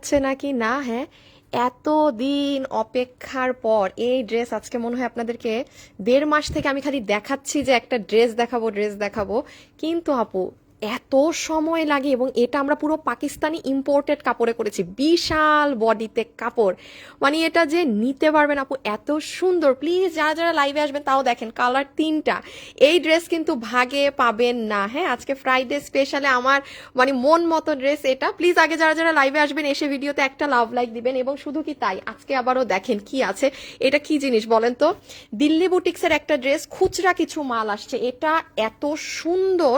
হচ্ছে নাকি না? হ্যাঁ, এতদিন অপেক্ষার পর এই ড্রেস আজকে মনে হয় আপনাদেরকে 1.5 মাস থেকে আমি খালি দেখাচ্ছি যে একটা ড্রেস দেখাবো ড্রেস দেখাবো, কিন্তু আপু এত সময় লাগে। এবং এটা আমরা পুরো পাকিস্তানি ইম্পোর্টেড কাপড়ে করেছি, বিশাল বডিতে কাপড়, মানে এটা যে নিতে পারবেন আপু, এত সুন্দর। প্লিজ যারা যারা লাইভে আসবেন তাও দেখেন কালার 3টা। এই ড্রেস কিন্তু ভাগে পাবেন না। হ্যাঁ, আজকে ফ্রাইডে স্পেশালে আমার মানে মন মতো ড্রেস এটা। প্লিজ আগে যারা যারা লাইভে আসবেন এসে ভিডিওতে একটা লাভ লাইক দিবেন। এবং শুধু কি তাই, আজকে আবারও দেখেন কি আছে। এটা কি জিনিস বলেন তো? দিল্লি বুটিক্সের একটা ড্রেস, খুচরা কিছু মাল আসছে। এটা এত সুন্দর,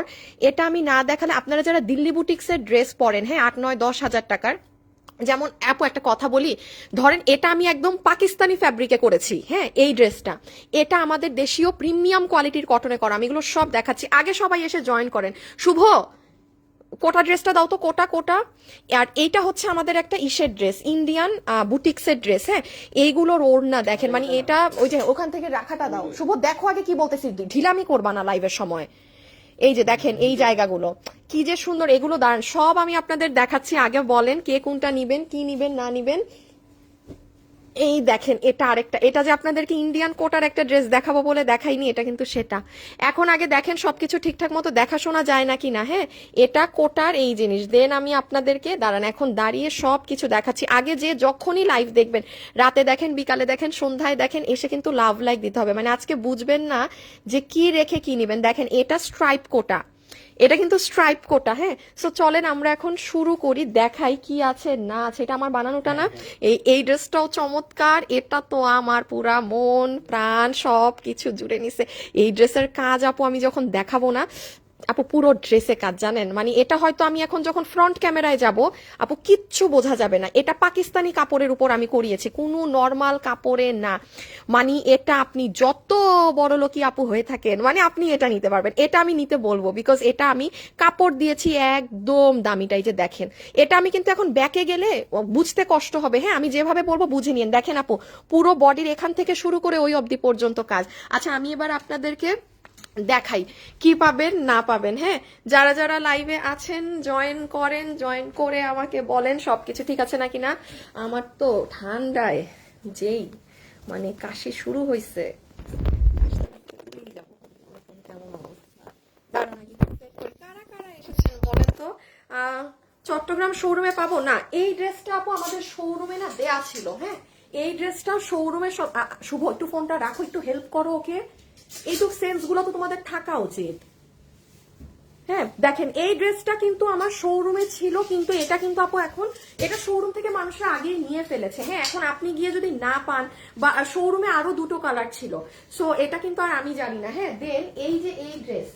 এটা আমি না দেখালে আপনারা যারা দিল্লি বুটিক্সের ড্রেস পরেন, হ্যাঁ 8, 9, 10 হাজার টাকার, যেমন আপু একটা কথা বলি, ধরেন এটা আমি একদম পাকিস্তানি ফ্যাব্রিকে করেছি, হ্যাঁ এই ড্রেসটা, এটা আমাদের দেশীয় প্রিমিয়াম কোয়ালিটির কটনে করা। আমি এগুলো সব দেখাচ্ছি, আগে সবাই এসে জয়েন করেন। শুভ, কোটা ড্রেসটা দাও তো, কোটা কোটা। আর এইটা হচ্ছে আমাদের একটা ইসের ড্রেস, ইন্ডিয়ান বুটিক্সের ড্রেস। হ্যাঁ, এইগুলোর ওড়না দেখেন, মানে এটা ওই যে ওখান থেকে রাখাটা দাও। শুভ দেখো আগে কি বলতেছি, ঢিলামি করবা না লাইভের সময়। এই যে দেখেন এই জায়গাগুলো কি যে সুন্দর, এগুলো দাঁড়ান সব আমি আপনাদের দেখাচ্ছি। আগে বলেন কে কোনটা নিবেন, কি নিবেন না নিবেন। এই দেখেন এটা আরেকটা, এটা যে আপনাদেরকে ইন্ডিয়ান কোটার একটা ড্রেস দেখাবো বলে দেখাইনি, এটা কিন্তু সেটা। এখন আগে দেখেন সবকিছু ঠিকঠাক মতো দেখাশোনা যায় নাকি না। হ্যাঁ, এটা কোটার এই জিনিস, দেন আমি আপনাদেরকে দাঁড়ান এখন দাঁড়িয়ে সব কিছু দেখাচ্ছি। আগে যে যখনই লাইভ দেখবেন, রাতে দেখেন, বিকালে দেখেন, সন্ধ্যায় দেখেন, এসে কিন্তু লাভ লাইক দিতে হবে। মানে আজকে বুঝবেন না যে কি রেখে কি নিবেন। দেখেন এটা স্ট্রাইপ কোটা, এটা কিন্তু স্ট্রাইপ কোটা। হ্যাঁ, সো চলেন আমরা এখন শুরু করি, দেখাই কি আছে না আছে। এটা আমার বানানোটা না। এই ড্রেসটাও চমৎকার, এটা তো আমার পুরা মন প্রাণ সব কিছু জুড়ে নিছে। এই ড্রেসের কাজ আপু আমি যখন দেখাবো না আপু, পুরো ড্রেসে কাজ জানেন, মানে এটা হয়তো আমি এখন যখন ফ্রন্ট ক্যামেরায় যাব আপু কিচ্ছু বোঝা যাবে না। এটা পাকিস্তানি কাপড়ের উপর আমি করিয়েছি, কোনো নর্মাল কাপড়ে না। মানে এটা আপনি যত বড় লোকই আপু হয়ে থাকেন, মানে আপনি এটা নিতে পারবেন। এটা আমি নিতে বলবো, বিকজ এটা আমি কাপড় দিয়েছি একদম দামিটাই। যে দেখেন এটা আমি কিন্তু এখন ব্যাকে গেলে বুঝতে কষ্ট হবে। হ্যাঁ, আমি যেভাবে বলবো বুঝে নিন। দেখেন আপু পুরো বডির এখান থেকে শুরু করে ওই অবধি পর্যন্ত কাজ। আচ্ছা আমি এবার আপনাদেরকে দেখাই কি পাবেন না পাবেন। হ্যাঁ, যারা যারা লাইভে আছেন জয়েন করেন, জয়েন করে আমাকে বলেন সবকিছু ঠিক আছে নাকি না। আমার তো ঠান্ডায় যেই মানে কাশি শুরু হয়েছে। কারা কারা এসেছেন বলেন তো। চট্টগ্রাম শোরুমে পাবো না এই ড্রেসটা আপু, আমাদের শোরুমে না দেয়া ছিল। হ্যাঁ, এই ড্রেসটা শোরুমে সব শুভ একটু ফোনটা রাখো, একটু হেল্প করো ওকে। এইটুক সেন্স গুলো তো তোমাদের থাকা উচিত। হ্যাঁ দেখেন এই ড্রেসটা কিন্তু আমার শোরুমে ছিল, কিন্তু এটা কিন্তু আপু এখন এটা শোরুম থেকে মানুষরা আগে নিয়ে ফেলেছে। হ্যাঁ, এখন আপনি গিয়ে যদি না পান, বা শোরুমে আরো 2টো কালার ছিল, সো এটা কিন্তু আর আমি জানি না। হ্যাঁ, দেন এই যে এই ড্রেস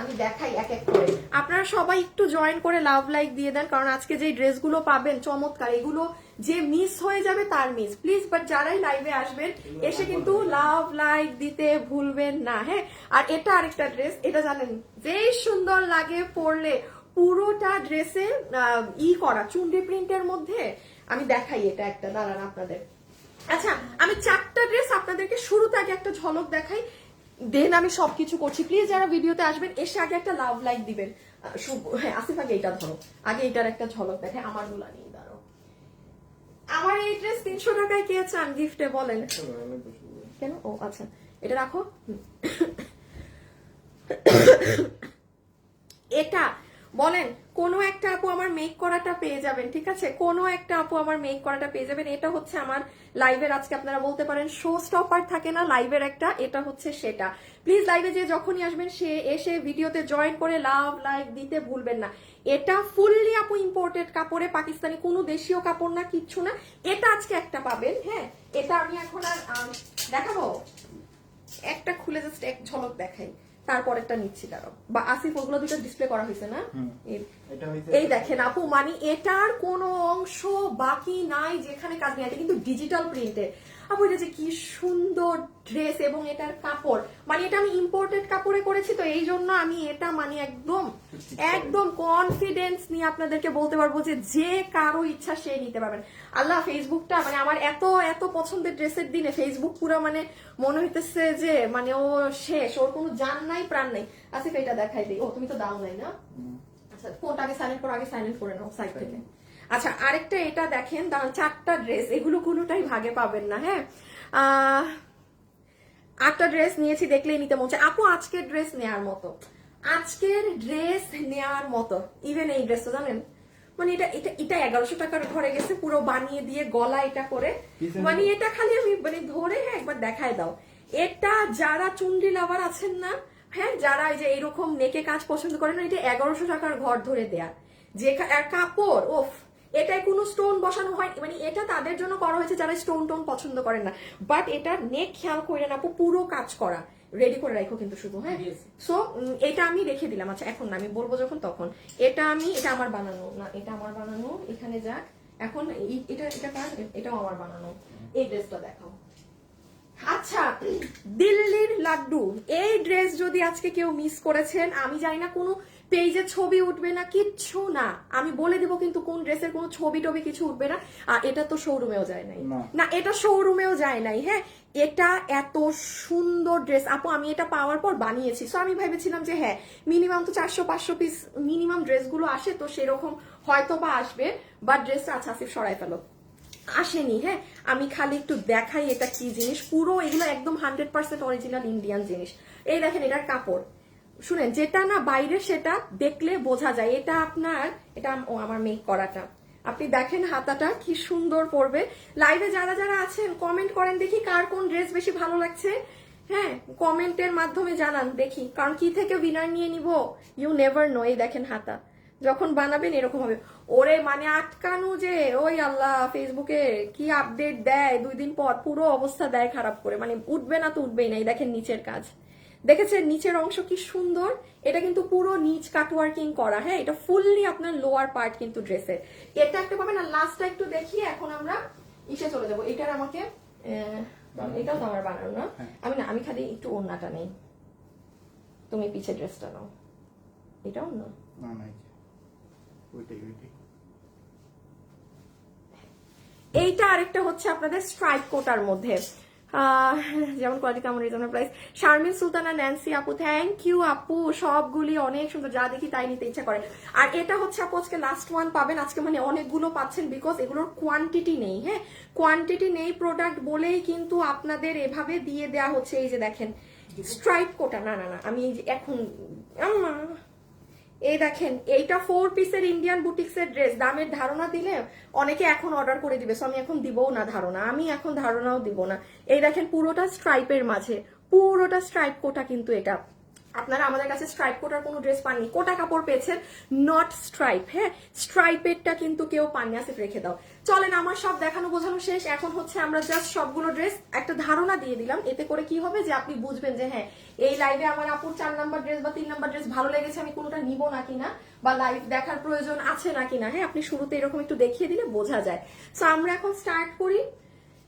আমি দেখাই এক এক করে। আপনারা সবাই একটু জয়েন করে লাভ লাইক দিয়ে দেন, কারণ আজকে যে ড্রেসগুলো পাবেন চমৎকার, এগুলো যে মিস হয়ে যাবে তার মিস। প্লিজ বাট যারাই লাইভে আসবেন এসে কিন্তু লাভ লাইক দিতে ভুলবেন না। হ্যাঁ, আর এটা আরেকটা ড্রেস, এটা জানেন যেই সুন্দর লাগে পরলে, পুরোটা ড্রেসে করা চুনরি প্রিন্টের মধ্যে। আমি দেখাই এটা একটা, দাঁড়ান আপনাদের। আচ্ছা আমি 4টা ড্রেস আপনাদেরকে শুরুতে আগে একটা ঝলক দেখাই, দেন আমি সবকিছু করছি। প্লিজ যারা ভিডিওতে আসবেন এসে আগে একটা লাভ লাইক দিবেন। হ্যাঁ আসিফ আগে এইটা ধরো, আগে এটার একটা ঝলক দেখে। আমার গুলা নিয়ে দাঁড়ো। আমার এই ড্রেস 300 টাকায় কে চান গিফটে বলেন? কেন? ও আচ্ছা এটা রাখো। এটা বলেন কোনো একটা আপু আমার মেক করাটা পেয়ে যাবেন, ঠিক আছে? কোনো একটা আপু আমার মেক করাটা পেয়ে যাবেন। এটা হচ্ছে আমার লাইভের আজকে আপনারা বলতে পারেন শো স্টপার থাকে না লাইভের একটা, এটা হচ্ছে সেটা। প্লিজ লাইভে যে যখনই আসবেন সে এসে ভিডিওতে জয়েন করে লাভ লাইক দিতে ভুলবেন না। এটা ফুললি আপু ইম্পোর্টেড কাপড়ে, পাকিস্তানি কোনো দেশীয় কাপড় না, কিচ্ছু না। এটা আজকে একটা পাবেন। হ্যাঁ, এটা আমি এখন আর দেখাবো, একটা খুলে জাস্ট এক ঝলক দেখাই, তারপর একটা নিচ্ছি দাঁড়াও। বা আসিফ ওগুলো দুটো ডিসপ্লে করা হয়েছে না? এই দেখেন আপু, মানে এটার কোনো অংশ বাকি নাই যেখানে কাজ নেই। এটা কিন্তু ডিজিটাল প্রিন্টে আপু, এটা যে কি সুন্দর ড্রেস, এবং এটার কাপড় মানে এটা আমি ইম্পোর্টেড কাপড়ে করেছি, তো এই জন্য আমি এটা মানে একদম একদম কনফিডেন্স নিয়ে আপনাদেরকে বলতে পারবো যে যে কারো ইচ্ছা সে নিতে পারবেন। আল্লাহ, ফেসবুকটা মানে আমার এত এত পছন্দের ড্রেসের দিনে ফেসবুক পুরো মানে মনে হইতেছে যে মানে ও শেষ, ওর কোনো জান নাই প্রাণ নাই। আসিফ এটা দেখাই দিই। ও তুমি তো দাও নাই না? আচ্ছা ফোনটা আগে সাইলেন্ট করো, আগে সাইলেন্ট করে নাও সাইড থেকে। আচ্ছা আরেকটা এটা দেখেন, দাঁড়ান, 4টা ড্রেস, এগুলো কোনোটাই ভাগে পাবেন না। হ্যাঁ, আহ 8টা ড্রেস নিয়েছি, দেখলেই নিতে মন চায়। আপু আজকের ড্রেস নেয়ার মতো, আজকের ড্রেস নেয়ার মতো। ইভেন এই ড্রেসটা জানেন, মানে এটা এটা এটা 1100 টাকার ঘরে গেছে, পুরো বানিয়ে দিয়ে গলা এটা করে, মানে এটা খালি আমি মানে ধরে হ্যাঁ একবার দেখায় দাও। এটা যারা চুন্ডি লাভার আছেন না, হ্যাঁ যারা এই যে এইরকম নেকে কাজ পছন্দ করেন না, এটা 1100 টাকার ঘর ধরে দেয়া যে কাপড়, ওফ, এটাই কোনো স্টোন বসানো হয়, মানে এটা তাদের জন্য করা হয়েছে যারা স্টোন টোন পছন্দ করেন না। বাট এটা নেক খেয়াল করে না আপু, পুরো কাজ করা, রেডি করে রাখো কিন্তু শুধু। হ্যাঁ, সো এটা আমি রেখে দিলাম। আচ্ছা এখন না, আমি বলবো যখন তখন। এটা আমার বানানো না, এটা আমার বানানো, এখানে যাক। এখন এটা এটা কার, এটাও আমার বানানো। এই ড্রেসটা দেখাও। আচ্ছা, দিল্লির লাড্ডু, এই ড্রেস যদি আজকে কেউ মিস করেছেন, আমি জানি না কোনো পেজে ছবি উঠবে না, কিচ্ছু না, আমি বলে দিব কিন্তু কোন ড্রেসের কোনো ছবি টবি কিছু উঠবে না। আর এটা তো শোরুমেও যায় নাই, না এটা শোরুমেও যায় নাই। হ্যাঁ, এটা এত সুন্দর ড্রেস আপু, আমি এটা পাওয়ার পর বানিয়েছি। সো আমি ভেবেছিলাম যে হ্যাঁ মিনিমাম তো 400-500 পিস মিনিমাম ড্রেসগুলো আসে, তো সেরকম হয়তো বা আসবে, বাট ড্রেসটা আচ্ছা আসিফ সরাই ফেলো, আসেনি। হ্যাঁ, আমি খালি একটু দেখাই এটা কি জিনিস। পুরো এগুলো একদম 100% অরিজিনাল ইন্ডিয়ান জিনিস। এই দেখেন এটার কাপড়, শুনেন, যেটা না বাইরে সেটা দেখলে বোঝা যায়। এটা আপনার, এটা আমার মেক করাটা, আপনি দেখেন হাতাটা কি সুন্দর পড়বে। লাইভে যারা যারা আছেন কমেন্ট করেন দেখি কার কোন ড্রেস বেশি ভালো লাগছে। হ্যাঁ, কমেন্টের মাধ্যমে জানান দেখি, কারণ কি থেকে উইনার নিয়ে নিব ইউ নেভার নো। এই দেখেন হাতা, যখন বানাবেন এরকম হবে। ওরে মানে আটকানো যে, ওই আল্লাহ, ফেসবুকে কি আপডেট দেয় 2 দিন পর, পুরো অবস্থা দেয় খারাপ করে, মানে উঠবে না তো উঠবেই না। এই দেখেন নিচের কাজ, দেখেছেন নিচের অংশ কি সুন্দর, এটা কিন্তু পুরো নিচ কাটওয়ার্কিং করা। হ্যাঁ, এটা ফুললি আপনার লোয়ার পার্ট কিন্তু ড্রেসের। এটা একটা পাবেন। আর লাস্টটা একটু দেখিয়ে এখন আমরা ইসে চলে যাবো। এটার আমাকে এটাও তো আমার বানানো না, আমি খালি একটু ওড়নাটা নেই, তুমি পিছে ড্রেসটা নাও। এটাও না, এইটা আরেকটা হচ্ছে আপনাদের স্ট্রাইপ কোটার মধ্যে, যেমন কোয়ালিটি তেমন reasonable price. Sharmin Sultana, Nancy আপু, থ্যাংক ইউ আপু, সবগুলি অনেক সুন্দর, যা দেখি তাই নিতে ইচ্ছা করে। আর এটা হচ্ছে আপু আজকে লাস্ট ওয়ান পাবেন, আজকে মানে অনেকগুলো পাচ্ছেন, বিকজ এগুলোর কোয়ান্টিটি নেই। হ্যাঁ, কোয়ান্টিটি নেই প্রোডাক্ট বলেই কিন্তু আপনাদের এভাবে দিয়ে দেয়া হচ্ছে। এই যে দেখেন স্ট্রাইপ কোটা, না না না, আমি এই যে এখন এই দেখেন, এইটা 4 পিসের ইন্ডিয়ান বুটিক্সের ড্রেস, দামের ধারণা দিলে অনেকে এখন অর্ডার করে দিবে, সো আমি এখন দিবও না ধারণা, আমি এখন ধারণাও দিব না। এই দেখেন পুরোটা স্ট্রাইপের মাঝে, পুরোটা স্ট্রাইপ কোটা কিন্তু এটা। আপনারা আমাদের কাছে স্ট্রাইপ কোটার কোনো ড্রেস পাননি, কোটা কাপড় পেয়েছেন, নট স্ট্রাইপ। হ্যাঁ, স্ট্রাইপেরটা কিন্তু কেউ পাননি। আসিফ রেখে দাও। চলেন, আমার সব দেখানো বোঝানো শেষ, এখন হচ্ছে আমরা জাস্ট সবগুলো ড্রেস একটা ধারণা দিয়ে দিলাম। এতে করে কি হবে যে আপনি বুঝবেন যে হ্যাঁ এই লাইভে আমার আপুর 4 নাম্বার ড্রেস বা 3 নাম্বার ড্রেস ভালো লেগেছে, আমি কোনোটা নিব না কিনা, বা লাইভ দেখার প্রয়োজন আছে না কিনা। হ্যাঁ, আপনি শুরুতে এরকম একটু দেখিয়ে দিলে বোঝা যায়। সো আমরা এখন স্টার্ট করি।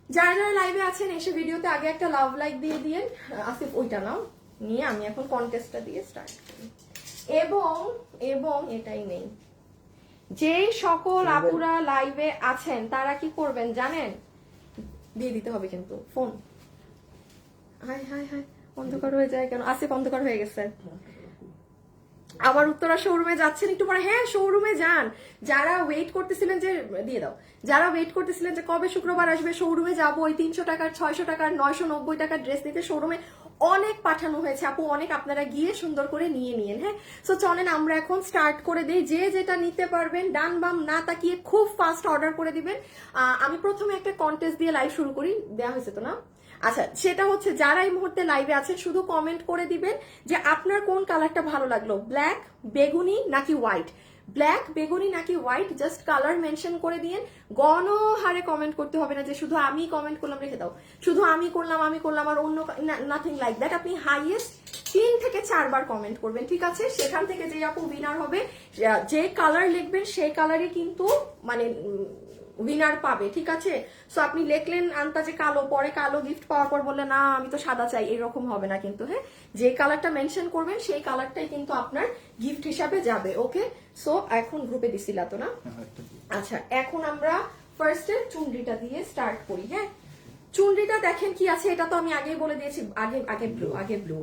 যারা যারা লাইভে আছেন এসে ভিডিওতে আগে একটা লাভ লাইক দিয়ে দিয়েন। আসিফ ওইটা নাও নিয়ে আমি এখন কন্টেস্টটা দিয়ে স্টার্ট করি। এবং এটাই নেই, যে সকল আপুরা লাইভে আছেন তারা কি করবেন জানেন, দিয়ে দিতে হবে কিন্তু ফোন। হাই হাই হাই, অন্ধকার হয়ে যায় কেন? আসিফ অন্ধকার হয়ে গেছে। আবার উত্তরা শোরুমে যাচ্ছেন একটু পরে? হ্যাঁ, শোরুমে যান। যারা ওয়েট করতেছিলেন যে, দিয়ে দাও, যারা ওয়েট করতেছিলেন যে কবে শুক্রবার আসবে, শোরুমে যাবো, ওই 300 টাকার 600 টাকার 990 টাকার ড্রেস নিতে শোরুমে অনেক পাঠানো হয়েছে আপু, অনেক, আপনারা গিয়ে সুন্দর করে নিয়ে নিয়েন। হ্যাঁ, সো চলেন আমরা এখন স্টার্ট করে দিই। যে যেটা নিতে পারবেন ডান বাম না তাকিয়ে খুব ফাস্ট অর্ডার করে দিবেন। আমি প্রথমে একটা কন্টেস্ট দিয়ে লাইভ শুরু করি, দেওয়া হয়েছে তো না? আচ্ছা, সেটা হচ্ছে যারা এই মুহূর্তে লাইভে আছেন শুধু কমেন্ট করে দিবেন যে আপনার কোন কালারটা ভালো লাগলো, ব্ল্যাক, বেগুনি নাকি হোয়াইট, ব্ল্যাক, বেগুনি নাকি হোয়াইট, জাস্ট কালার মেনশন করে দিন। গণহারে কমেন্ট করতে হবে না যে শুধু আমি কমেন্ট করলাম, রেখে দাও, শুধু আমি করলাম আর অন্য, নাথিং লাইক দ্যাট। আপনি হাইয়েস্ট 3 থেকে 4 বার কমেন্ট করবেন, ঠিক আছে? সেখান থেকে যে আপু উইনার হবে, যে কালার লিখবেন সেই কালারই কিন্তু মানে উইনার পাবে, ঠিক আছে? সো আপনি লিখলেন আন্তাজে কালো, পরে কালো গিফট পাওয়ার পর বললেন না আমি তো সাদা চাই, এরকম হবে না কিন্তু। হ্যাঁ, যে কালারটা মেনশন করবেন সেই কালারটাই কিন্তু আপনার গিফট হিসাবে যাবে। ওকে, সো এখন গ্রুপে দিছিল তো না? আচ্ছা, এখন আমরা ফার্স্টে চুনরিটা দিয়ে স্টার্ট করি। হ্যাঁ, চুনরিটা দেখেন কি আছে, এটা তো আমি আগেই বলে দিয়েছি, আগে ব্লু।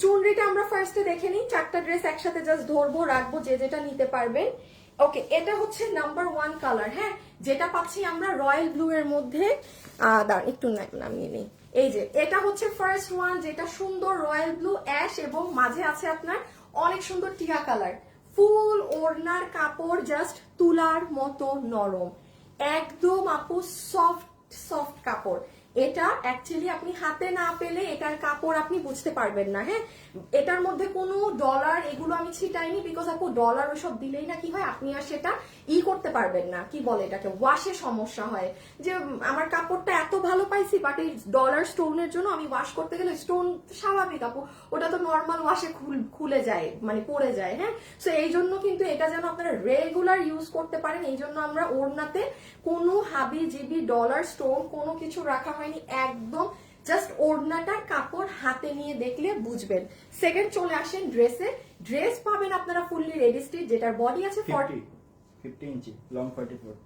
চুনরিটা আমরা ফার্স্টে দেখে নিই। 4টা ড্রেস একসাথে জাস্ট ধরবো, রাখবো, যে যেটা নিতে পারবেন। ওকে, এটা হচ্ছে নাম্বার 1 কালার, হ্যাঁ, যেটা পাচ্ছি আমরা রয়্যাল ব্লু এর মধ্যে। দাঁড়ান একটু নামিয়ে নিই। এই যে এটা হচ্ছে ফার্স্ট ওয়ান, যেটা সুন্দর রয়্যাল ব্লু অ্যাশ এবং মাঝে আছে আপনার অনেক সুন্দর টিয়া কালার। ফুল ওড়নার কাপড় জাস্ট তুলার মতো নরম, একদম আপু সফট সফট কাপড়। এটা অ্যাকচুয়ালি আপনি হাতে না পেলে এটার কাপড় আপনি বুঝতে পারবেন না। হ্যাঁ, এটার মধ্যে কোনো ডলার এগুলো আমি ছিটাইনি, বিকজ আপু ডলার ওইসব দিলেই না কি হয়, আপনি আর সেটা করতে পারবেন না, কি বলে এটাকে, ওয়াশে সমস্যা হয়। যে আমার কাপড়টা এত ভালো পাইছি, বাট এই ডলার স্টোনের জন্য আমি ওয়াশ করতে গেলে, স্টোন স্বাভাবিক আপু, ওটা তো নর্মাল ওয়াশে খুলে যায়, মানে পড়ে যায়। হ্যাঁ, সো এই জন্য কিন্তু এটা যেন আপনারা রেগুলার ইউজ করতে পারেন, এই জন্য আমরা ওড়নাতে কোনো হাবি জিবি ডলার স্টোন কোনো কিছু রাখা হয়নি, একদম জাস্ট ওড়নাটার কাপড় হাতে নিয়ে দেখলে বুঝবেন। সেকেন্ড চলে আসেন ড্রেসে। ড্রেস পাবেন আপনারা ফুললি রেডি স্টিচ, যেটার বডি আছে 50 ইঞ্চি, লং 44।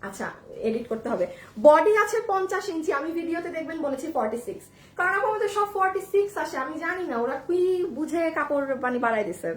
আচ্ছা, এডিট করতে হবে। বডি আছে 50 ইঞ্চি, আমি ভিডিওতে দেখবেন বলেছি 46, কারণ আমাদের সব 46 আসে, আমি জানি না ওরা কি বুঝে কাপড় মানে বাড়াই দিছে।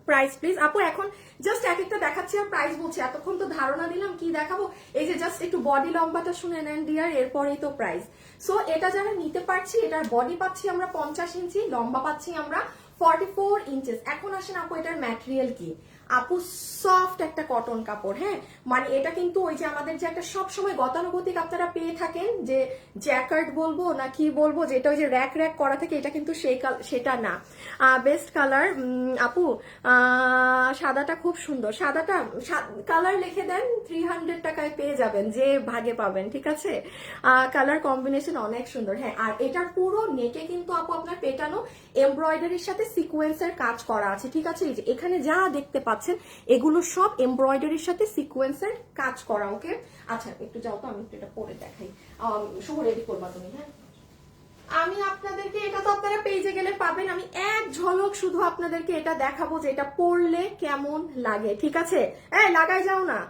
প্রাইস প্লিজ আপু, এখন জাস্ট এক একটা দেখাচ্ছি আর প্রাইস বলছি, এতক্ষণ তো ধারণা দিলাম কি দেখাবো। এই যে জাস্ট একটু বডি লম্বাটা শুনে নেন ডিয়ার, এরপরেই তো প্রাইস। সো এটা যারা নিতে পারছি, এটার বডি পাচ্ছি আমরা 50 ইঞ্চি, লম্বা পাচ্ছি আমরা 44 ইঞ্চেস। এখন আসেন আপু, এটার ম্যাটেরিয়াল কি আপু, সফট একটা কটন কাপড়। হ্যাঁ, মানে এটা কিন্তু ওই যে আমাদের যে একটা সবসময় গতানুগতিক আপনারা পেয়ে থাকেন যে জ্যাকার্ড বলবো না কি বলবো, যেটা ওই যে র্যাক র্যাক করা থাকে, এটা কিন্তু সেটা না। বেস্ট কালার আপু, সাদাটা খুব সুন্দর, সাদাটা কালার লিখে দেন, 300 টাকায় পেয়ে যাবেন, যে ভাগে পাবেন, ঠিক আছে। কালার কম্বিনেশন অনেক সুন্দর। হ্যাঁ, আর এটার পুরো নেকে কিন্তু আপু আপনার পেটানো এমব্রয়ডারির সাথে সিকোয়েন্সের কাজ করা আছে, ঠিক আছে। এই যে এখানে যা দেখতে পাচ্ছেন এগুলো সব এমব্রয়ডারির সাথে সিকোয়েন্সের কাজ করা। ওকে, আচ্ছা একটু যাও তো, আমি একটু এটা পরে দেখাই। শুভ রেডি করবা তুমি। হ্যাঁ, আমি আপনাদেরকে, এটা তো আপনারা পেজে গেলে পাবেন, আমি এক ঝলক শুধু আপনাদেরকে এটা দেখাবো যে এটা পরলে কেমন লাগে, ঠিক আছে। লাগাই যাও না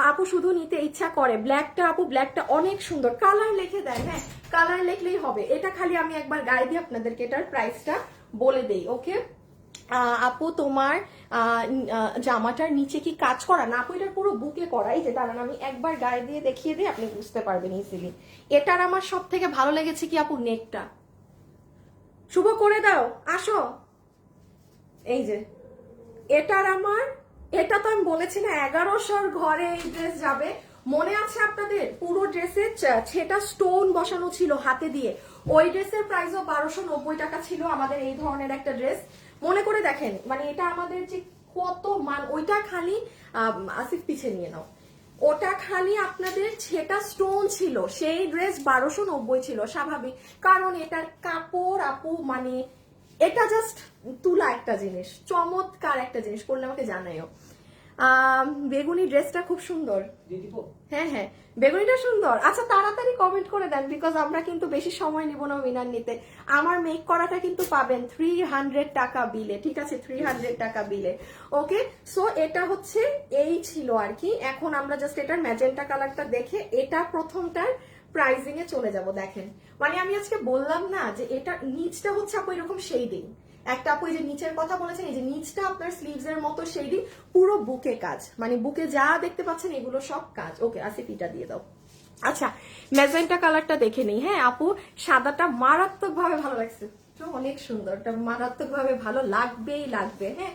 আপু, শুধু নিতে ইচ্ছা করে। ব্ল্যাকটা আপু, ব্ল্যাকটা অনেক সুন্দর, কালার লিখে দেন। হ্যাঁ, কালার লিখলেই হবে। এটা খালি আমি একবার গায়ে দিয়ে আপনাদেরকে এটার প্রাইসটা বলে দেই। ওকে আপু, তোমার জামাটার নিচে কি কাজ করা না আপু? এটার পুরো বুকে করা। এই যে দাঁড়ান, আমি একবার গায়ে দিয়ে দেখিয়ে দিই, আপনি বুঝতে পারবেন ইজিলি। এটার আমার সব থেকে ভালো লেগেছে কি আপু, নেকটা। শুভ করে দাও, আসো। এই যে এটার আমার, এটা তো আমি বলেছি না 1100 ঘরে এই ড্রেস যাবে। মনে আছে আপনাদের, পুরো ড্রেসে সেটা স্টোন বসানো ছিল হাতে দিয়ে, ওই ড্রেসের প্রাইসও 1290 টাকা ছিল আমাদের এই ধরনের একটা ড্রেস। মনে করে দেখেন, মানে এটা আমাদের যে কত মান, ওইটা খালি আসিফ পিছে নিয়ে নাও, ওটা খালি আপনাদের সেটা স্টোন ছিল, সেই ড্রেস 1290 ছিল, স্বাভাবিক, কারণ এটার কাপড় আপু মানে এটা জাস্ট তুলা একটা জিনিস, চমৎকার একটা জিনিস, করলে আমাকে জানাইও। বেগুনি ড্রেসটা খুব সুন্দর। হ্যাঁ হ্যাঁ, বেগুনিটা সুন্দর। আচ্ছা তাড়াতাড়ি কমেন্ট করে দেন, বিকজ আমরা কিন্তু বেশি সময় নিব না উইনার নিতে। আমার মেক করাটা কিন্তু পাবেন 300 টাকা বিলে, ঠিক আছে, 300 টাকা বিলে। ওকে, সো এটা হচ্ছে এই ছিল আর কি। এখন আমরা জাস্ট এটার ম্যাজেন্টা কালারটা দেখে এটা প্রথমটার প্রাইজিং এ চলে যাব। দেখেন, মানে আমি আজকে বললাম না যে এটা নিচটা হচ্ছে আপু এরকম শেডিং, একটা আপু এই যে নিচের কথা বলেছেন, এই যে নিচটা আপনার স্লিভস এর মতো শেডিং, পুরো বুকে কাজ, মানে বুকে যা দেখতে পাচ্ছেন এগুলো সব কাজ। ওকে, আসিফ এটা দিয়ে দাও। আচ্ছা, ম্যাজেন্টা কালারটা দেখে নেই। হ্যাঁ আপু, সাদাটা মারাত্মক ভাবে ভালো লাগছে, অনেক সুন্দর, এটা মারাত্মক ভাবে ভালো লাগবেই লাগবে। হ্যাঁ,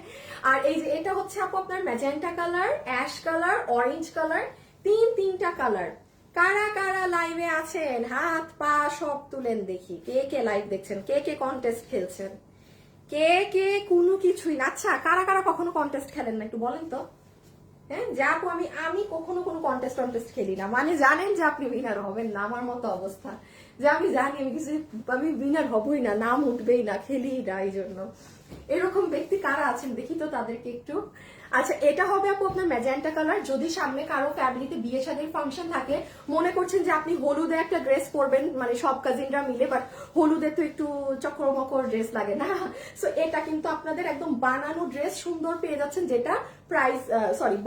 আর এই যে এটা হচ্ছে আপু আপনার magenta colour, ash colour, orange colour, তিনটা কালার। কারা কারা লাইভে আছেন হাত পা সব তুলেন দেখি, কে কে লাইভ দেখছেন, কে কে কন্টেস্ট খেলছেন, কে কে কোনো কিছুই না। আচ্ছা, কারা কারা কখনো কন্টেস্ট খেলেন না একটু বলেন তো। হ্যাঁ, যে আপু আমি কখনো কোনো কন্টেস্ট খেলি না, মানে জানেন যে আপনি উইনার হবেন না, আমার মতো অবস্থা, যে আমি জানি আমি উইনার হবই না, নাম উঠবেই না, খেলি না, এই জন্য। এরকম ব্যক্তি কারা আছেন দেখি তো তাদেরকে একটু। আচ্ছা, এটা হবে আপু আপনার ম্যাজেন্টা কালার। যদি সামনে কারো ফ্যামিলিতে বিয়ে শাদীর ফাংশন থাকে, মনে করছেন যে আপনি হলুদে একটা ড্রেস পরবেন, মানে সব কাজিনরা মিলে, বাট হলুদে তো একটু চক্রমকর ড্রেস লাগে না, সো এটা কিন্তু আপনাদের একদম বানানো ড্রেস সুন্দর পেয়ে যাচ্ছেন, যেটা প্রাইস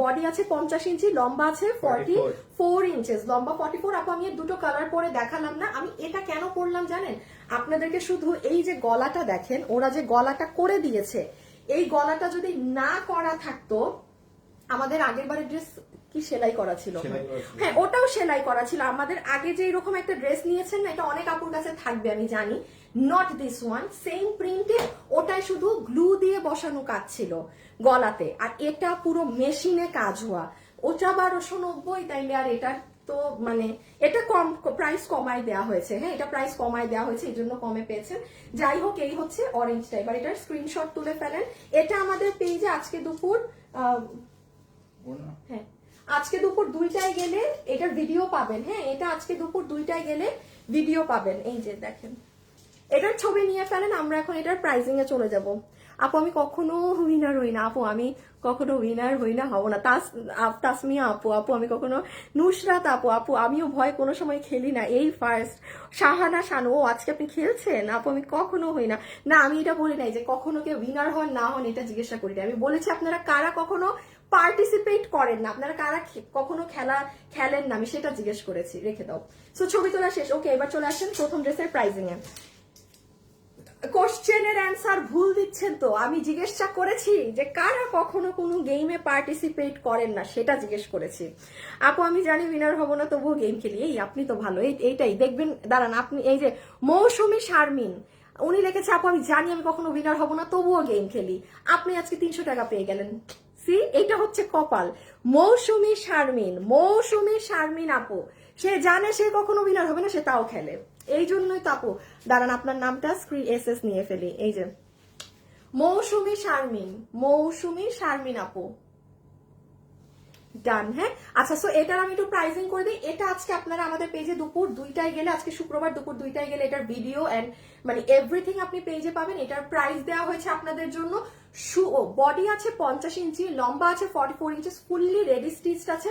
বডি আছে 50 ইঞ্চি, লম্বা আছে 44 ইঞ্চেস, লম্বা 44। আপু আমি দুটো কালার পরে দেখালাম না, আমি এটা কেন পরলাম জানেন আপনাদেরকে, শুধু এই যে গলাটা দেখেন, ওরা যে গলাটা করে দিয়েছে, এই গলাটা যদি না করা থাকতো আমাদের আগের বারের ড্রেস কি সেলাই করা ছিল? সেলাই করা ছিল। হ্যাঁ, ওটাও সেলাই করা ছিল। আমাদের আগে যে এরকম একটা ড্রেস নিয়েছেন না, এটা অনেক আপুর কাছে থাকবে আমি জানি, নট দিস ওয়ান, সেম প্রিন্টে, ওটাই শুধু গ্লু দিয়ে বসানো কাজ ছিল গলাতে, আর এটা পুরো মেশিনে কাজ হওয়া। ওটা 1290, তাইলে আর এটা তো মানে এটা কম প্রাইস কমায় দেওয়া হয়েছে। হ্যাঁ, এটা প্রাইস কমায় দেওয়া হয়েছে, এই জন্য কমে পেয়েছেন। যাই হোক, এই হচ্ছে অরেঞ্জটা। এবার এটার স্ক্রিনশট তুলে ফেলেন। এটা আমাদের পেজে আজকে দুপুর হ্যাঁ, আজকে দুপুর 2টায় গেলে এটার ভিডিও পাবেন। হ্যাঁ, এটা আজকে দুপুর 2টায় গেলে ভিডিও পাবেন। এই যে দেখেন, এটার ছবি নিয়ে ফেলেন। আমরা এখন এটার প্রাইজিং এ চলে যাব। আপু আমি কখনো উইনার হই না, আপু আমি কখনো উইনার হই না, হব না। তাসমিয়া আপু, আমি কখনো, নুসরাত আপু আমিও ভয় কোনো সময় খেলি না, এই ফার্স্ট। শাহানা শানু, ও আজকে আপনি খেলছেন? আপু আমি কখনো হই না। না, আমি এটা বলি নাই যে কখনো কেউ উইনার হন না হন, এটা জিজ্ঞাসা করি না। আমি বলেছি আপনারা কারা কখনো পার্টিসিপেট করেন না, আপনারা কারা কখনো খেলেন না, আমি সেটা জিজ্ঞেস করেছি। রেখে দাও। সো ছবি তোলা শেষ। ওকে, এবার চলে আসেন প্রথম ড্রেসের প্রাইজিং এ। কোশ্চেনের অ্যান্সার ভুল দিচ্ছেন তো। আমি জিজ্ঞাসা করেছি যে কারা কখনো কোনো গেমে পার্টিসিপেট করেন না, সেটা জিজ্ঞেস করেছি। আপু আমি জানি উইনার হব না, তবুও গেম খেলি। এই আপনি তো ভালো, এইটাই দেখবেন। দাঁড়ান, আপনি এই যে মৌসুমী শারমিন, উনি লিখেছে আপু আমি জানি আমি কখনো উইনার হব না, তবুও গেম খেলি। আপনি আজকে 300 টাকা পেয়ে গেলেন। সি, এটা হচ্ছে কপাল। মৌসুমী শারমিন আপু, সে জানে সে কখনো উইনার হবে না, সে তাও খেলে। এই জন্যই তো আপু, দাঁড়ান আপনার নামটা স্ক্রিন এসএস নিয়ে ফেলি। এই যে মৌসুমী শারমিন আপু, ডান। হ্যাঁ, আচ্ছা, সো এটার আমি একটু প্রাইজিং করে দিই। এটা আজকে আপনারা আমাদের পেজে দুপুর 2টায় গেলে, আজকে শুক্রবার দুপুর 2টায় গেলে এটার ভিডিও এন্ড মানে এভরিথিং আপনি পেজে পাবেন। এটার প্রাইস দেওয়া হয়েছে আপনাদের জন্য। বডি আছে 50 ইঞ্চি, লম্বা আছে 44 ইঞ্চি, ফুললি রেডি স্টিচড আছে।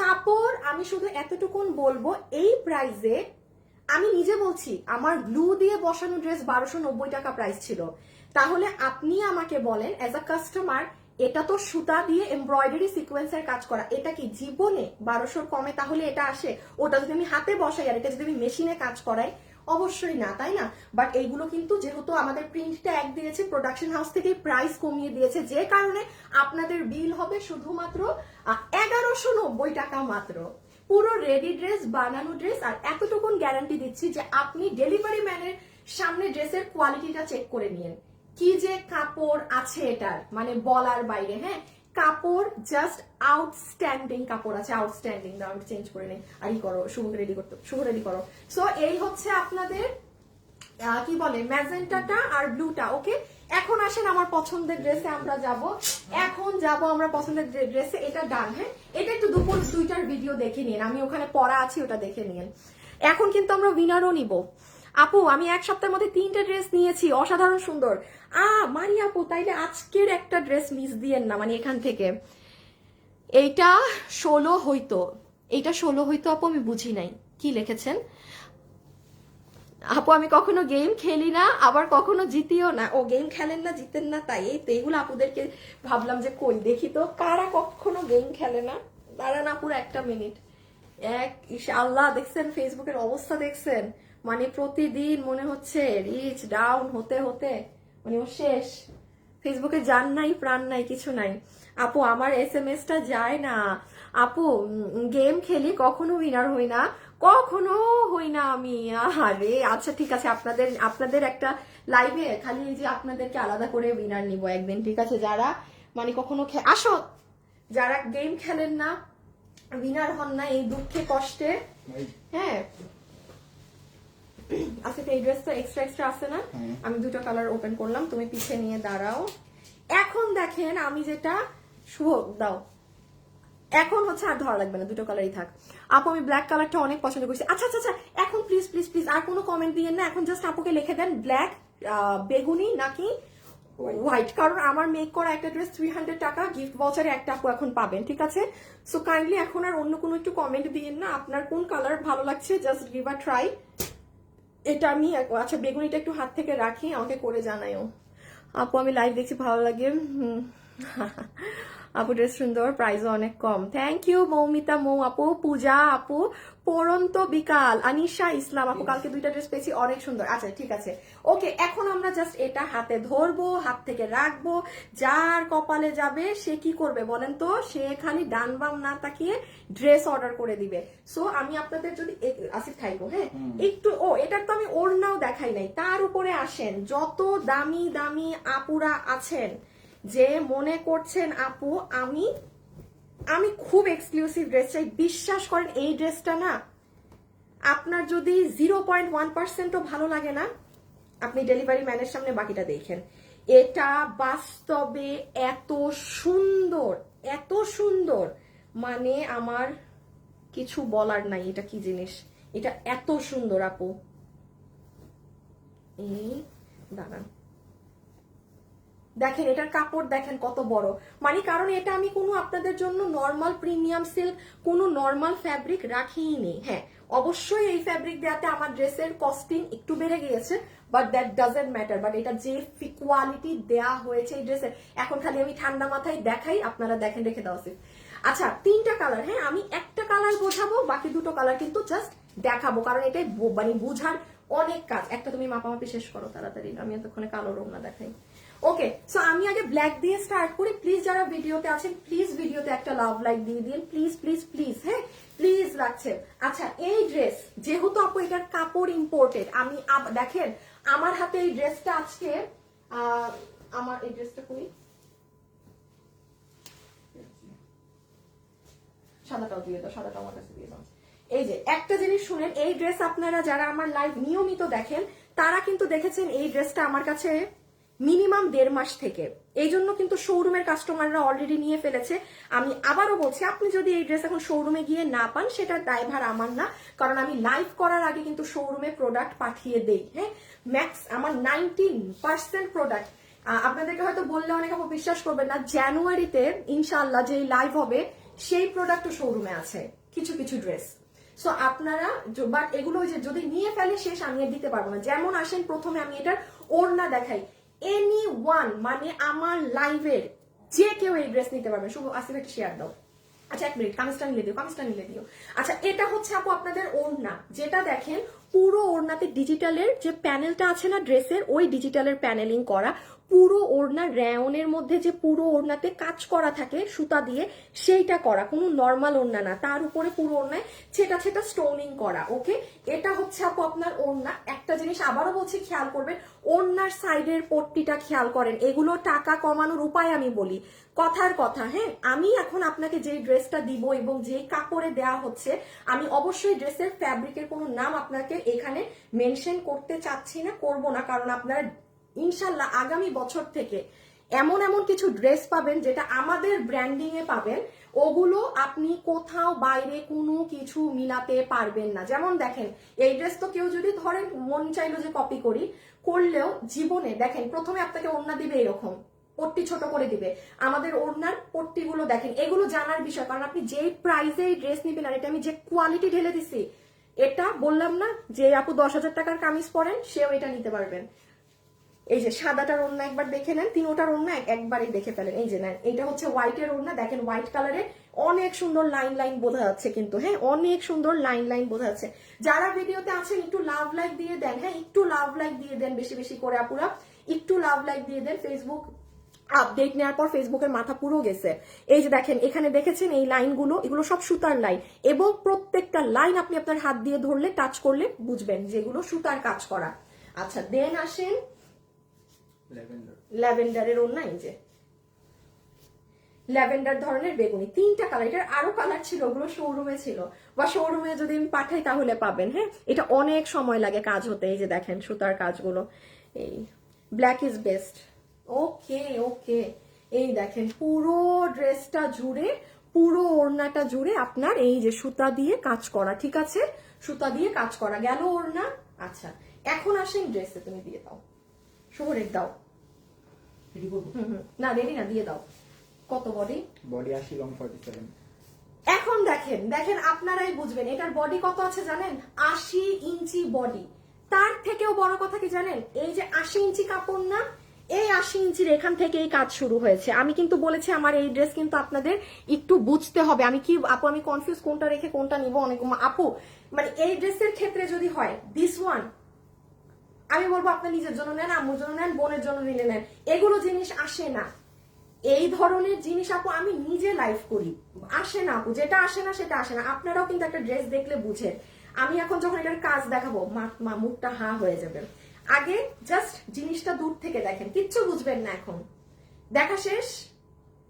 কাপড় আমি শুধু এতটুকুন বলবো, এই প্রাইসে আমি নিজে বলছি, আমার গ্লু দিয়ে বসানো ড্রেস 1290 টাকা প্রাইস ছিল। তাহলে আপনি আমাকে বলেন এজ আ কাস্টমার, এটা তো সুতা দিয়ে এমব্রয়ডারি সিকোয়েন্সের কাজ করা, এটা কি জীবনে 1200 কমে তাহলে এটা আসে? ওটা যদি আমি হাতে বসাই আর এটা যদি আমি মেশিনে কাজ করাই, অবশ্যই না, তাই না? বাট এইগুলো কিন্তু যেহেতু আমাদের প্রিন্টটা এক দিয়েছে, প্রোডাকশন হাউস থেকে প্রাইস কমিয়ে দিয়েছে, যে কারণে আপনাদের বিল হবে শুধুমাত্র 1190 টাকা মাত্র। পুরো রেডি ড্রেস, বানানো ড্রেস। আর এতটুকুন গ্যারান্টি দিচ্ছি যে আপনি ডেলিভারি ম্যানের সামনে ড্রেসের কোয়ালিটিটা চেক করে নিন, কি যে কাপড় আছে এটার, মানে বলার বাইরে। হ্যাঁ, কাপড় জাস্ট আউটস্ট্যান্ডিং কাপড় আছে, আউটস্ট্যান্ডিং। দাও আমি চেঞ্জ করে নেই। আর ই করো, শুভ রেডি করো। সো এই হচ্ছে আপনাদের কি বলে ম্যাজেন্টাটা আর ব্লুটা। ওকে, এখন আসেন আমার পছন্দের ড্রেসে আমরা যাব। আমরা পছন্দের ড্রেসে। এটা ডান। হ্যাঁ, এটা একটু দুপুর 2টার ভিডিও দেখে নিন, আমি ওখানে পড়া আছি, ওটা দেখে নিন। এখন কিন্তু আমরা উইনারও নিব। আপু আমি এক সপ্তাহের মধ্যে 3টে ড্রেস নিয়েছি, অসাধারণ সুন্দর। মারি আপু, তাইলে আজকের একটা ড্রেস মিস দিয়েন না, মানে এখান থেকে। এইটা 16 হইতো আপু, আমি বুঝি নাই কি লিখেছেন। আপু আমি কখনো গেম খেলি না, আবার কখনো জিতিও না। ও গেম খেলেন না, জিতেন না, তাই এই তো এগুলো আপুদেরকে ভাবলাম যে কই দেখি তো কারা কখনো গেম খেলে না। দাঁড়ান আপুর একটা মিনিট। আল্লাহ, দেখছেন ফেসবুকের অবস্থা দেখছেন? মানে প্রতিদিন মনে হচ্ছে রিচ ডাউন হতে হতে মানে ও শেষ। ফেসবুকে জান নাই, প্রাণ নাই, কিছু নাই। আপু আমার SMS-টা যায় না। আপু গেম খেলি, কখনো উইনার হই না, কখনো হই না আমি। আরে আচ্ছা ঠিক আছে, আপনাদের একটা লাইভে খালি এই যে আপনাদেরকে আলাদা করে উইনার নিব একদিন, ঠিক আছে? যারা মানে কখনো আসো, যারা গেম খেলেন না, উইনার হন না এই দুঃখে কষ্টে। হ্যাঁ, আচ্ছা এই ড্রেস তো এক্সট্রা আছে না? আমি 2টা কালার ওপেন করলাম, তুমি পিছে নিয়ে দাঁড়াও। এখন দেখেন আমি যেটা শুভ দাও, এখন হচ্ছে আর ধরা লাগবে না, 2টো কালারই থাক। আপু আমি ব্ল্যাক কালারটা অনেক পছন্দ করছি। আচ্ছা আচ্ছা আচ্ছা, এখন প্লিজ প্লিজ প্লিজ আর কোনো কমেন্ট দিয়েন না, এখন জাস্ট আপুকে লিখে দেন ব্ল্যাক, বেগুনি নাকি হোয়াইট, কারণ আমার মেক করা একটা ড্রেস 300 টাকা গিফট ভাউচারে একটা আপু এখন পাবেন, ঠিক আছে? সো কাইন্ডলি এখন আর অন্য কোনো একটু কমেন্ট দিয়েন না, আপনার কোন কালার ভালো লাগছে জাস্ট গিভ আ ট্রাই। এটা আমি আচ্ছা বেগুনিটা একটু হাত থেকে রাখি, আমাকে করে জানাইও। আপু আমি লাইভ দেখছি, ভালো লাগে। আপু ড্রেস সুন্দর, প্রাইসও অনেক কম। থ্যাংক ইউ মৌমিতা, মৌ আপু, পূজা আপু, পরন্ত বিকাল, আনিশা ইসলাম আপু, কালকে 2টা ড্রেস পেয়েছি, অনেক সুন্দর। আচ্ছা ঠিক আছে, ওকে, এখন আমরা জাস্ট এটা হাতে ধরবো, হাত থেকে রাখবো, যার কপালে যাবে সে কি করবে বলেন তো? সে খালি ডান বাম না তাকিয়ে ড্রেস অর্ডার করে দিবে। সো আমি আপনাদের যদি আসিফ খাইবো, হ্যাঁ একটু, এটার তো আমি ওড়নাও দেখাই নাই, তার উপরে আসেন যত দামি দামি আপুরা আছেন যে মনে করছেন আপু আমি খুব এক্সক্লুসিভ ড্রেস চাই, বিশ্বাস করেন এই ড্রেসটা না আপনার যদি 0.1%ও ভালো লাগে না, আপনি ডেলিভারি ম্যানের সামনে বাকিটা দেখেন। এটা বাস্তবে এত সুন্দর, এত সুন্দর, মানে আমার কিছু বলার নাই। এটা কি জিনিস, এটা এত সুন্দর আপু। এই দাঁড়ান, দেখেন এটার কাপড় দেখেন কত বড়, মানে কারণ এটা আমি কোনো আপনাদের জন্য নর্মাল প্রিমিয়াম সিল্ক কোনো নর্মাল ফ্যাব্রিক রাখিই নেই। হ্যাঁ অবশ্যই এই ফ্যাব্রিক দেওয়াতে আমার ড্রেসের কস্টিং একটু বেড়ে গিয়েছে, but that doesn't matter. But এটা যে কোয়ালিটি দেয়া হয়েছে এই ড্রেসের, এখন খালি আমি ঠান্ডা মাথায় দেখাই, আপনারা দেখেন, রেখে দেওয়া উচিত। আচ্ছা 3টা কালার, হ্যাঁ আমি একটা কালার বোঝাবো, বাকি 2টো কালার কিন্তু জাস্ট দেখাবো, কারণ এটাই মানে বুঝার অনেক কাজ। একটা তুমি মাপামাপি শেষ করো তাড়াতাড়ি, আমি এতক্ষণে কালো রং না দেখাই। ওকে, সো আমি আগে ব্ল্যাক দিয়ে স্টার্ট করি। প্লিজ যারা ভিডিওতে আছেন প্লিজ ভিডিওতে একটা লাভ লাইক দিয়ে দিন, প্লিজ প্লিজ প্লিজ, হ্যাঁ প্লিজ লাগছে। আচ্ছা এই ড্রেস যেহেতু আপু এটার কাপড় ইম্পোর্টেড, আমি দেখেন আমার হাতে এই ড্রেসটা আজকে, আমার এই ড্রেসটা করি, সাদাটাও দিয়ে দাও, সাদাটা আমার কাছে দিয়ে দাও। এই যে একটা জিনিস শুনেন, এই ড্রেস আপনারা যারা আমার লাইভ নিয়মিত দেখেন তারা কিন্তু দেখেছেন এই ড্রেসটা আমার কাছে মিনিমাম 1.5 মাস থেকে, এই জন্য কিন্তু শোরুমের কাস্টমাররা অলরেডি নিয়ে ফেলেছে। আমি আবারও বলছি, আপনি যদি এই ড্রেস এখন শোরুমে গিয়ে না পান সেটা দায়ভার আমার না, কারণ আমি লাইভ করার আগে কিন্তু শোরুমে প্রোডাক্ট পাঠিয়ে দেই। হ্যাঁ ম্যাক্স আমার 90% প্রোডাক্ট, আপনাদেরকে হয়তো বললে অনেকে বিশ্বাস করবেন না, জানুয়ারিতে ইনশাআল্লাহ যেই লাইভ হবে সেই প্রোডাক্টও শোরুমে আছে, কিছু কিছু ড্রেস। সো আপনারা বাট এগুলো যদি নিয়ে ফেলে শেষ, আমি আর দিতে পারবো না। যেমন আসেন প্রথমে আমি এটার ওড়না দেখাই, এনি ওয়ান মানে আমার লাইভের যে কেউ এই ড্রেস নিতে পারবে। শুভ আসিফ একটা শেয়ার দাও। আচ্ছা 1 মিনিট, কামিজটা নিলে দিও, কামিজটা নিলে দিও। আচ্ছা এটা হচ্ছে আপু আপনাদের ওড়না, যেটা দেখেন পুরো ওড়নাতে ডিজিটালের যে প্যানেলটা আছে না ড্রেসের, ওই ডিজিটালের প্যানেলিং করা, পুরো ওড়না রেয়নের মধ্যে যে পুরো ওড়নাতে কাজ করা থাকে সুতা দিয়ে, সেইটা করা, কোনো নর্মাল ওড়না না, তার উপরে পুরো ওড়নায় ছেটা ছেটা স্টোনিং করা। ওকে, এটা হচ্ছে আপু আপনার ওড়না। একটা জিনিস আবারও বলছি, খেয়াল করবেন ওড়নার সাইডের পট্টিটা খেয়াল করেন, এগুলো টাকা কমানোর উপায় আমি বলি, কথার কথা। হ্যাঁ আমি এখন আপনাকে যে ড্রেসটা দিব এবং যে কাপড়ে দেয়া হচ্ছে, আমি অবশ্যই ড্রেসের ফ্যাব্রিকের কোনো নাম আপনাকে এখানে মেনশন করতে চাচ্ছি না, করব না, কারণ আপনারা ইনশাল্লাহ আগামী বছর থেকে এমন এমন কিছু ড্রেস পাবেন যেটা আমাদের ব্র্যান্ডিং এ পাবেন, ওগুলো আপনি কোথাও বাইরে কোনো কিছু মিলাতে পারবেন না। যেমন দেখেন এই ড্রেস তো কেউ যদি ধরেন মন চাইলো যে কপি করি, করলেও জীবনে দেখেন প্রথমে আপনাকে ওড়না দিবে এরকম, পট্টি ছোট করে দিবে। আমাদের ওড়নার পট্টিগুলো দেখেন, এগুলো জানার বিষয়, কারণ আপনি যেই প্রাইসে এই ড্রেস নিবেন, আর এটা আমি যে কোয়ালিটি ঢেলে দিছি, এটা বললাম না যে আপু 10,000 টাকার কামিজ পরেন সেও এটা নিতে পারবেন। এই যে সাদাটার ওড়না একবার দেখে নেন, 3টার ওড়না একবারই দেখে ফেলেন। এই যে নেন, এটা হচ্ছে হোয়াইটের ওড়না, দেখেন হোয়াইট কালারে অনেক সুন্দর লাইন লাইন বোঝা যাচ্ছে কিন্তু, হ্যাঁ অনেক সুন্দর লাইন লাইন বোঝা যাচ্ছে। যারা ভিডিওতে আছেন একটু লাভ লাইক দিয়ে দেন, হ্যাঁ একটু লাভ লাইক দিয়ে দেন, বেশি বেশি করে আপুরা একটু লাভ লাইক দিয়ে দেন। ফেসবুক আপডেট নেওয়ার পর ফেসবুকের মাথা পুরো গেছে। এই যে দেখেন এখানে দেখেছেন এই লাইনগুলো, এগুলো সব সুতার লাইন, এবং প্রত্যেকটা লাইন আপনি আপনার হাত দিয়ে ধরলে টাচ করলে বুঝবেন যেগুলো সুতার কাজ করা। আচ্ছা দেন আসেন ল্যাভেন্ডারের ওড়না, এই যে ল্যাভেন্ডার ধরনের বেগুনি, 3টা কালার, এটার আরো কালার ছিল, ওগুলো শোরুমে ছিল, বা শোরুমে যদি আমি পাঠাই তাহলে পাবেন। হ্যাঁ এটা অনেক সময় লাগে কাজ হতে। এই যে দেখেন সুতার কাজগুলো, এই ব্ল্যাক ইজ বেস্ট। ওকে ওকে, এই দেখেন পুরো ড্রেসটা জুড়ে, পুরো ওড়নাটা জুড়ে আপনার এই যে সুতা দিয়ে কাজ করা, ঠিক আছে সুতা দিয়ে কাজ করা গেল ওড়না। আচ্ছা এখন আসেন ড্রেসে, তুমি দিয়ে দাও, শহরের দাও, না রেডি না, দিয়ে দাও। কত বডি? Body 80, long 47। এখন দেখেন দেখেন আপনারাই বুঝবেন এটার বডি কত আছে জানেন, 80 ইঞ্চি বডি। তার থেকেও বড় কথা কি জানেন, এই যে 80 ইঞ্চি কাপড় না, এই 80 ইঞ্চির এখান থেকে এই কাজ শুরু হয়েছে। আমি কিন্তু বলেছি আমার এই ড্রেস কিন্তু আপনাদের একটু বুঝতে হবে। আমি কি আপু আমি কনফিউজ কোনটা রেখে কোনটা নিব অনেক আপু, মানে এই ড্রেসের ক্ষেত্রে যদি হয় দিস ওয়ান, আমি বলবো আপনার নিজের জন্য নেন, আম্মুর জন্য নেন, বোনের জন্য নিলে নেন, এগুলো জিনিস আসে না। এই ধরনের জিনিস আপু আমি নিজে লাইভ করি, আসে না আপু, যেটা আসে না সেটা আসে না। আপনারাও কিন্তু একটা ড্রেস দেখলে বুঝেন। আমি এখন যখন এটার কাজ দেখাবো মা মুখটা হাঁ হয়ে যাবে। আগে জাস্ট জিনিসটা দূর থেকে দেখেন, কিচ্ছু বুঝবেন না। এখন দেখা শেষ।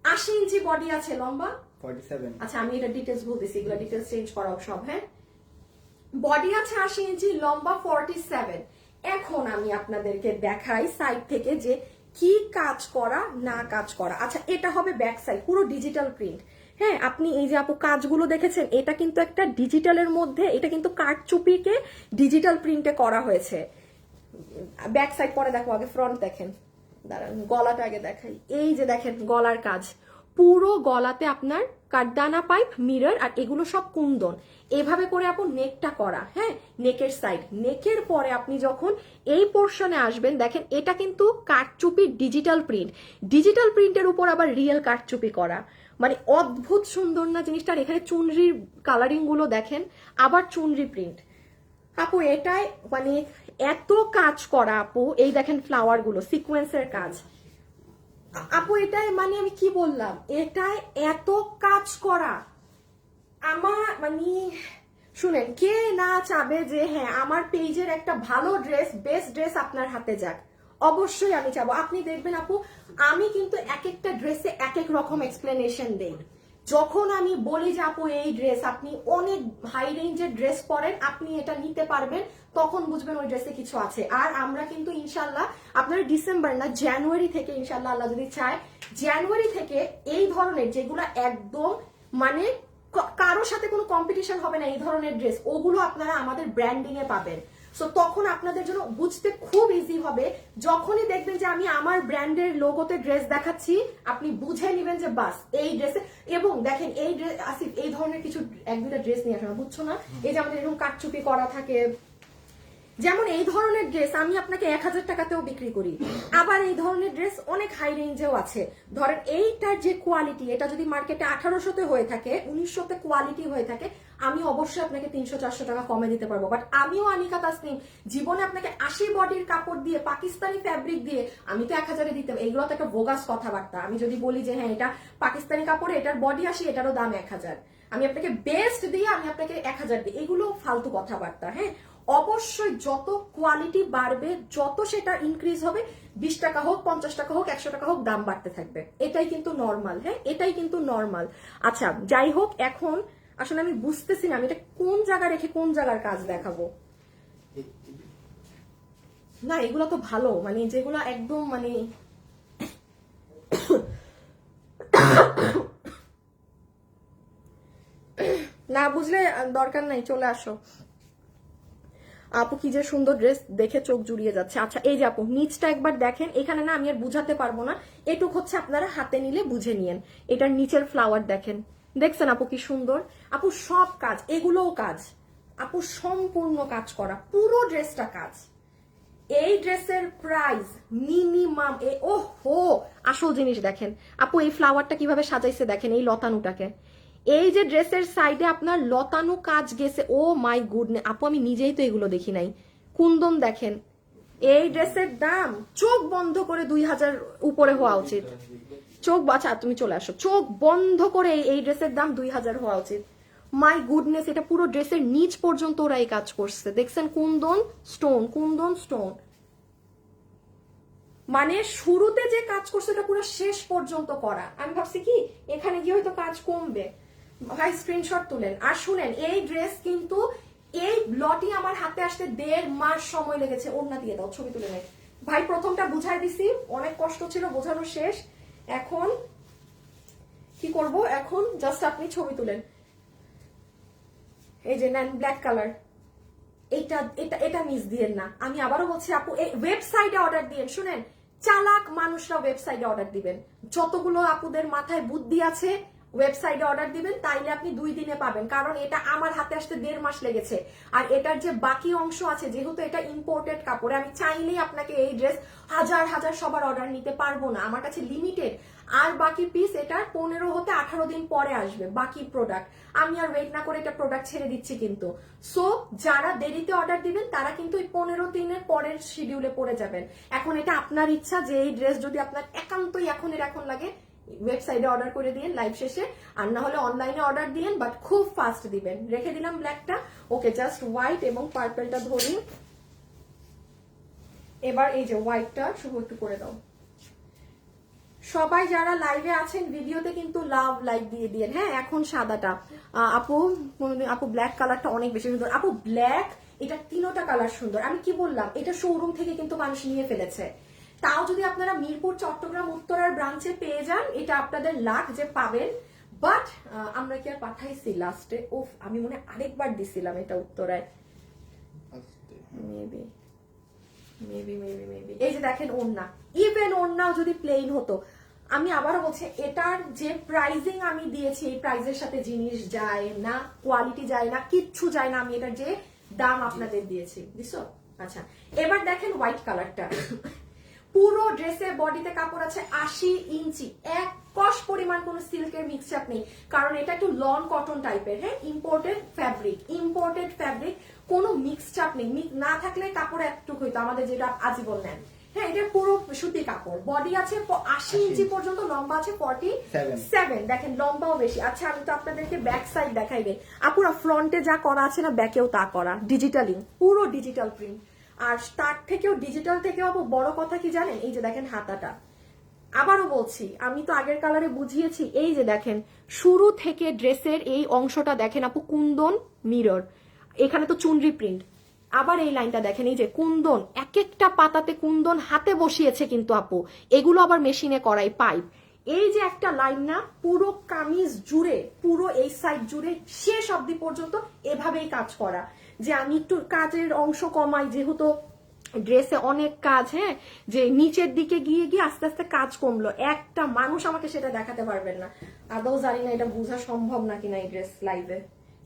80 ইঞ্চি বডি আছে, লম্বা 47 আচ্ছা আমি এটা ডিটেলস বলতেছি, এগুলো ডিটেলস চেঞ্জ করা সব। হ্যাঁ, বডি আছে 80 ইঞ্চি, লম্বা 47। এখন আমি আপনাদেরকে দেখাই সাইড থেকে যে কি কাজ করা না কাজ করা। আচ্ছা এটা হবে ব্যাক সাইড, পুরো ডিজিটাল প্রিন্ট। হ্যাঁ, আপনি এই যে আপু কাজগুলো দেখেছেন, এটা কিন্তু একটা ডিজিটালের মধ্যে, এটা কিন্তু কাঠচুপিকে ডিজিটাল প্রিন্টে করা হয়েছে। ব্যাক সাইড পরে দেখো, আগে ফ্রন্ট দেখেন, দাঁড়ান গলাটা আগে দেখাই। এই যে দেখেন গলার কাজ, পুরো গলাতে আপনার কাঠদানা পাইপ, মিরর, আর এগুলো সব কুন্দন। এভাবে করে আপু নেকটা করা। হ্যাঁ, নেকের সাইড, নেকের পরে আপনি যখন এই পোর্শনে আসবেন দেখেন এটা কিন্তু কাঠচুপির ডিজিটাল প্রিন্ট। ডিজিটাল প্রিন্টের উপর আবার রিয়েল কাঠচুপি করা, মানে অদ্ভুত সুন্দর না জিনিসটা। আর এখানে চুনরির কালারিং গুলো দেখেন, আবার চুনরি প্রিন্ট। আপু এটাই মানে এত কাজ করা আপু, এই দেখেন ফ্লাওয়ার গুলো, সিকোয়েন্সের কাজ। আপু এটাই মানে আমি কি বললাম, এটাই এত কাজ করা। আমার মানে শুনেন, কে না চাবে যে হ্যাঁ আমার পেজের একটা ভালো ড্রেস, বেস্ট ড্রেস আপনার হাতে যাক? অবশ্যই আমি চাবো। আপনি দেখবেন আপু, আমি কিন্তু এক একটা ড্রেসে এক এক রকম এক্সপ্লেনেশন দেই। যখন আমি বলি যে আপু এই ড্রেস আপনি অনেক হাই রেঞ্জের ড্রেস পরেন, আপনি এটা নিতে পারবেন, তখন বুঝবেন ওই ড্রেসে কিছু আছে। আর আমরা কিন্তু ইনশাল্লাহ আপনার ডিসেম্বর না জানুয়ারি থেকে ইনশাল্লাহ আল্লাহ যদি চায়, জানুয়ারি থেকে এই ধরনের যেগুলো একদম মানে কারোর সাথে কোনো কম্পিটিশন হবে না, এই ধরনের ড্রেস ওগুলো আপনারা আমাদের ব্র্যান্ডিং এ পাবেন। সো তখন আপনাদের জন্য বুঝতে খুব ইজি হবে। যখনই দেখবেন যে আমি আমার ব্র্যান্ডের লোগোতে ড্রেস দেখাচ্ছি, আপনি বুঝে নেবেন যে বাস এই ড্রেসে। এবং দেখেন এই ড্রেস আসিফ, এই ধরনের কিছু এক দুটা ড্রেস নিয়ে আসা, বুঝছো না? এই যে আমাদের এরকম কাটচুপি করা থাকে, যেমন এই ধরনের ড্রেস আমি আপনাকে 1000 টাকাতেও বিক্রি করি। আবার এই ধরনের ড্রেস অনেক হাই রেঞ্জেও আছে। ধরেন এইটার যে কোয়ালিটি, এটা যদি মার্কেটে 1800-তে হয়ে থাকে, 1900-তে কোয়ালিটি হয়ে থাকে, আমি অবশ্যই আপনাকে 300-400 টাকা কমে দিতে পারবো। বাট আমিও আনিকা তাসনিম জীবনে আপনাকে 80 বডির কাপড় দিয়ে, পাকিস্তানি ফ্যাব্রিক দিয়ে আমি তো 1000-এ দিতে, এইগুলো তো একটা বোগাস কথাবার্তা। আমি যদি বলি যে হ্যাঁ এটা পাকিস্তানি কাপড়ে, এটার বডি 80, এটারও দাম 1000, আমি আপনাকে বেস্ট দিয়ে আমি আপনাকে 1000 দিই, এগুলো ফালতু কথাবার্তা। হ্যাঁ, অবশ্যই যত কোয়ালিটি বাড়বে, যত সেটা ইনক্রিজ হবে, 20 টাকা হোক, 50 টাকা হোক, 100 টাকা হোক, দাম বাড়তে থাকবে। এটাই কিন্তু নর্মাল। হ্যাঁ, এটাই কিন্তু নর্মাল। আচ্ছা যাই হোক, এখন আসলে আমি বুঝতেছি না আমি এটা কোন জায়গায় রেখে কোন জায়গার কাজ দেখাবো। না এগুলো তো ভালো, মানে যেগুলো একদম মানে না বুঝলে দরকার নাই, চলে আসো। আপু কি যে সুন্দর ড্রেস, দেখে চোখ জুড়িয়ে যাচ্ছে। আচ্ছা এই যে আপু নিচটা একবার দেখেন, এখানে না আমি আর বুঝাতে পারবো না, এটুক হচ্ছে আপনারা হাতে নিলে বুঝে নিয়েন। এটার নিচের ফ্লাওয়ার দেখেন, দেখছেন আপু কি সুন্দর? আপু সব কাজ, এগুলোও কাজ আপু, সম্পূর্ণ কাজ করা, পুরো ড্রেসটা কাজ। এই ড্রেসের প্রাইস মিনিমাম, ও হো আসল জিনিস দেখেন আপু, এই ফ্লাওয়ারটা কিভাবে সাজাইছে দেখেন, এই লতানুটাকে। এই যে ড্রেসের সাইডে আপনার লতানো কাজ গেছে, ও মাই গুডনেস আপু, আমি নিজেই তো এগুলো দেখি নাই। কুন্দন দেখেন, এই ড্রেসের দাম চোখ বন্ধ করে 2000 উপরে হওয়া উচিত। চোখ, আচ্ছা তুমি চলে আসো, চোখ বন্ধ করে এই ড্রেসের দাম 2000 হওয়া উচিত। মাই গুডনেস, এটা পুরো ড্রেসের নিচ পর্যন্ত ওরা এই কাজ করছে, দেখছেন? কুন্দন স্টোন, কুন্দন স্টোন, মানে শুরুতে যে কাজ করছে এটা পুরো শেষ পর্যন্ত করা। আমি ভাবছি কি এখানে গিয়ে হয়তো কাজ কমবে। ভাই স্ক্রিনশট তুলেন। আর শুনেন, এই ড্রেস কিন্তু এই লটি আমার হাতে আসতে 1.5 মাস সময় লেগেছে। ওড়না দিয়ে দাও, ছবি তুলে নেয়। ভাই প্রথমটা বুঝাই দিছি, অনেক কষ্ট ছিল, বোঝানো শেষ। এখন কি করব, এখন জাস্ট আপনি ছবি তুলেন। এই যে নেন ব্ল্যাক কালার, এটা এটা এটা মিস দিয়েন না। আমি আবারও বলছি আপু, এই ওয়েবসাইটে অর্ডার দিয়েন। শুনেন, চালাক মানুষরা ওয়েবসাইটে অর্ডার দিবেন। যতগুলো আপুদের মাথায় বুদ্ধি আছে ওয়েবসাইটে অর্ডার দিবেন, তাইলে আপনি 2 দিনে পাবেন, কারণ এটা আমার হাতে আসতে 1.5 মাস লেগেছে। আর এটার যে বাকি অংশ আছে, যেহেতু এটা ইম্পোর্টেড কাপড়, আমি চাইলেই আপনাকে এই ড্রেস হাজার হাজার সবার অর্ডার নিতে পারবো না, আমার কাছে লিমিটেড। আর বাকি পিস এটার 15 হতে 18 দিন পরে আসবে বাকি প্রোডাক্ট। আমি আর ওয়েট না করে এটা প্রোডাক্ট ছেড়ে দিচ্ছি কিন্তু। সো যারা দেরিতে অর্ডার দিবেন তারা কিন্তু এই 15 দিনের পরের শিডিউলে পড়ে যাবেন। এখন এটা আপনার ইচ্ছা যে এই ড্রেস যদি আপনার একান্তই এখন লাগে, ওয়েবসাইটে অর্ডার করে দিন লাইভ শেষে, আর না হলে অনলাইনে অর্ডার দিন, বাট খুব ফাস্ট দিবেন। রেখে দিলাম ব্ল্যাকটা। ওকে, জাস্ট হোয়াইট এবং পার্পলটা ধরি। এবার এই যে হোয়াইটটা শুভ একটু করে দাও। সবাই যারা লাইভে আছেন ভিডিওতে কিন্তু লাভ লাইক দিয়ে দিন। হ্যাঁ, এখন সাদাটা আপু, আপু ব্ল্যাক কালারটা অনেক বেশি সুন্দর। আপু ব্ল্যাক, এটা তিনোটা কালার সুন্দর। আমি কি বললাম, এটা শোরুম থেকে কিন্তু মানুষ নিয়ে ফেলেছে। তাও যদি আপনারা মিরপুর, চট্টগ্রাম, উত্তরার ব্রাঞ্চে পেয়ে যান, এটা আপনাদের লাখ যে পাবেন। বাট আমরা কি আর পাঠাইছি লাস্টে? ওফ, আমি মনে হয় আরেকবার দিছিলাম এটা উত্তরায়, মেবি মেবি মেবি মেবি। এই যে দেখেন ওড়না, ইভেন ওড়নাও যদি প্লেন হতো, আমি আবারও বলছি, এটার যে প্রাইজিং আমি দিয়েছি, এই প্রাইজের সাথে জিনিস যায় না, কোয়ালিটি যায় না, কিচ্ছু যায় না। আমি এটার যে দাম আপনাদের দিয়েছি, বুঝছো? আচ্ছা, এবার দেখেন হোয়াইট কালারটা। পুরো ড্রেসে বডিতে কাপড় আছে 80 ইঞ্চি, এক কষ পরিমাণ কোনো সিল্কের মিক্সচার নেই, কারণ এটা একটু লন কটন টাইপের। হ্যাঁ, ইম্পোর্টেড ফ্যাব্রিক, কোনো মিক্সচার নেই। না থাকলে কাপড় একটুকু হইতো, আমাদের যেটা আজীবন নেন। হ্যাঁ, এটা পুরো সুতি কাপড়, বডি আছে 80 ইঞ্চি পর্যন্ত, লম্বা আছে 47। দেখেন লম্বাও বেশি। আচ্ছা, আমি তো আপনাদেরকে ব্যাক সাইড দেখাই দেই। আপুরা ফ্রন্টে যা করা আছে না, ব্যাকেও তা করা, ডিজিটালি, পুরো ডিজিটাল প্রিন্ট। আর তার থেকেও ডিজিটাল থেকেও আপু বড় কথা কি জানেন, এই যে দেখেন হাতাটা। আবারও বলছি, আমি তো আগের কালারে বুঝিয়েছি, এই যে দেখেন শুরু থেকে ড্রেসের এই অংশটা দেখেন আপু, কুন্দন মিরর, এখানে তো চুনরি প্রিন্ট। আবার এই লাইনটা দেখেন, এই যে কুন্দন, এক একটা পাতাতে কুন্দন হাতে বসিয়েছে কিন্তু আপু, এগুলো আবার মেশিনে করাই পাইপ। এই যে একটা লাইন না, পুরো কামিজ জুড়ে, পুরো এই সাইড জুড়ে শেষ অবধি পর্যন্ত এভাবেই কাজ করা। যে আমি একটু কাজের অংশ কমাই, যেহেতু ড্রেসে অনেক কাজ, হ্যাঁ, যে নিচের দিকে গিয়ে গিয়ে আস্তে আস্তে কাজ কমলো, একটা মানুষ আমাকে সেটা দেখাতে পারবেন না। আদৌ জানি না এটা বোঝা সম্ভব নাকি না এই ড্রেস লাইভে।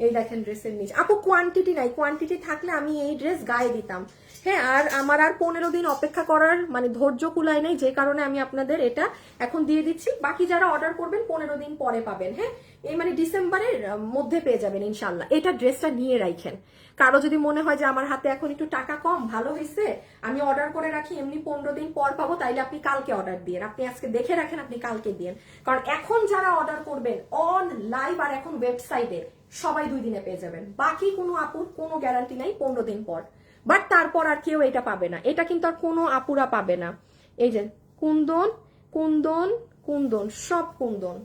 এই দেখেন ড্রেসের নিচে আপু কোয়ান্টিটি নাই, কোয়ান্টিটি থাকলে আমি এই ড্রেস গায়ে দিতাম। হ্যাঁ, আর আমার আর 15 দিন অপেক্ষা করার মানে ধৈর্য কুলায় নেই, যে কারণে আমি আপনাদের এটা এখন দিয়ে দিচ্ছি। বাকি যারা অর্ডার করবেন 15 দিন পরে পাবেন। হ্যাঁ, এই মানে ডিসেম্বরের মধ্যে পেয়ে যাবেন ইনশাল্লাহ। এটা ড্রেসটা নিয়ে রাখেন, কারো যদি মনে হয় যে আমার হাতে এখন একটু টাকা কম, ভালো হয়েছে আমি অর্ডার করে রাখি, এমনি 15 দিন পর পাবো, তাইলে আপনি কালকে অর্ডার দিন। আপনি আজকে দেখে রাখেন, আপনি কালকে দিন। কারণ এখন যারা অর্ডার করবেন অন লাইভ আর এখন ওয়েবসাইটে, সবাই 2 দিনে পেয়ে যাবেন। বাকি কোনো আপুর কোনো গ্যারান্টি নাই 15 দিন পর, বাট তারপর আর কেউ এটা পাবে না। এটা কিন্তু আর কোনো আপুরা পাবে না। এই যে কুন্দন কুন্দন কুন্দন, সব কুন্দন।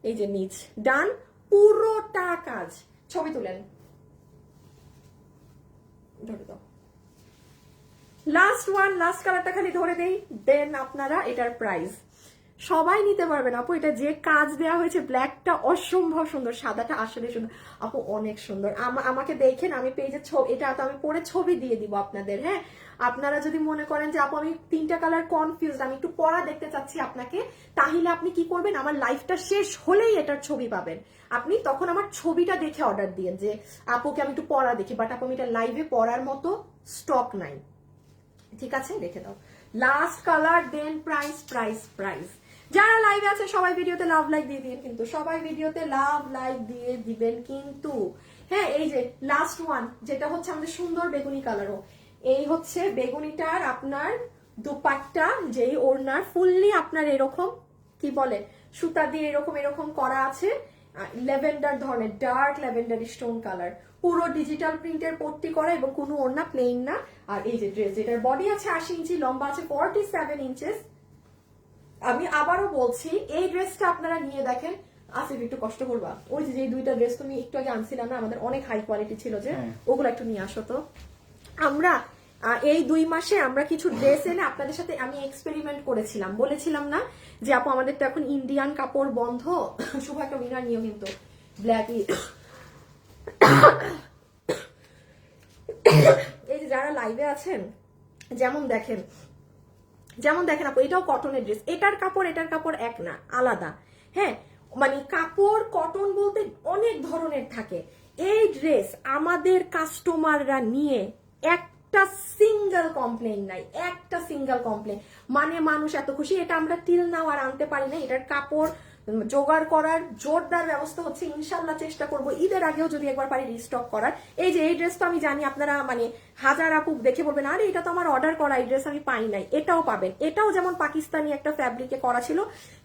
এই যে নিচ ডান, পুরোটা কাজ। ছবি তুলেন, ধরে দাও। লাস্ট ওয়ান, লাস্ট কালারটা খালি ধরে দেই, দেন আপনারা এটার প্রাইস সবাই নিতে পারবেন। আপু এটা যে কাজ দেওয়া হয়েছে, ব্ল্যাকটা অসম্ভব সুন্দর, সাদাটা আসলে সুন্দর। আপু অনেক সুন্দর। আমাকে দেখেন, আমি পেজে ছবি, এটা তো আমি পরে ছবি দিয়ে দিব আপনাদের। হ্যাঁ, আপনারা যদি মনে করেন যে আপু আমি 3টা কালার কনফিউজ, আমি একটু পরা দেখতে চাচ্ছি আপনাকে, তাহলে আপনি কি করবেন, আমার লাইফটা শেষ হলেই এটার ছবি পাবেন। আপনি তখন আমার ছবিটা দেখে অর্ডার দিয়েন যে আপুকে আমি একটু পরা দেখি, বাট আপু আমি এটা লাইভে পরার মতো স্টক নাই। ঠিক আছে, রেখে দাও। লাস্ট কালার, দেন প্রাইস প্রাইস প্রাইস। যারা লাইভে আছে সবাই ভিডিওতে লাভ লাইক দিয়ে দিন, কিন্তু সবাই ভিডিওতে লাভ লাইক দিয়ে দিবেন কিন্তু। হ্যাঁ, এই যে লাস্ট ওয়ান, যেটা হচ্ছে আমাদের সুন্দর বেগুনি কালারও, এই হচ্ছে বেগুনিটার আপনার দুপাট্টা, যেই ওড়নার ফুললি আপনার এরকম কি বলে সুতা দিয়ে এরকম এরকম করা আছে, ল্যাভেন্ডার ধরনের, ডার্ক ল্যাভেন্ডার স্টোন কালার, পুরো ডিজিটাল প্রিন্টের পট্টি করা এবং কোনো ওড়না, প্লেন না। আর এই যে ড্রেস, যেটার বডি আছে 80 ইঞ্চি, লম্বা আছে 47 ইঞ্চেস। আমি আবারও বলছি, এই ড্রেসটা আপনারা নিয়ে দেখেন। আসিফ একটু কষ্ট করবা, ওই যে 2টা ড্রেস তুমি একটু আগে আনছিলাম না, আমাদের অনেক হাই কোয়ালিটি ছিল, যে ওগুলো একটু নিয়ে আসো তো। আমরা এই 2 মাসে আমরা কিছু ড্রেস এনে আপনাদের সাথে আমি এক্সপেরিমেন্ট করেছিলাম, বলেছিলাম না যে আপু আমাদের তো এখন ইন্ডিয়ান কাপড় বন্ধ। শুভ একটা উইনার নিও কিন্তু, ব্ল্যাকই। এই যে যারা লাইভে আছেন, যেমন দেখেন আপু, এটাও কটনের ড্রেস, এটার কাপড় এক না, আলাদা। হ্যাঁ, মানে কাপড় কটন বলতে অনেক ধরনের থাকে। এই ড্রেস আমাদের কাস্টমাররা নিয়ে একটা সিঙ্গেল কমপ্লেন নাই, একটা সিঙ্গেল কমপ্লেন। মানে মানুষ এত খুশি, এটা আমরা টিল নাও আর আনতে পারি না। এটার কাপড় জোগাড় করার জোরদার ব্যবস্থা হচ্ছে, ইনশাল্লাহ চেষ্টা করব ঈদের আগেও যদি একবার পারি রিস্টক করার। এই যে এই ড্রেসটা আমি জানি আপনারা মানে হাজার আপু দেখে বলবেন আরে এটা তো আমার অর্ডার করা, এই ড্রেস আমি পাই নাই, এটাও পাবেন। এটাও যেমন পাকিস্তানি একটা ফ্যাব্রিকে করা ছিল।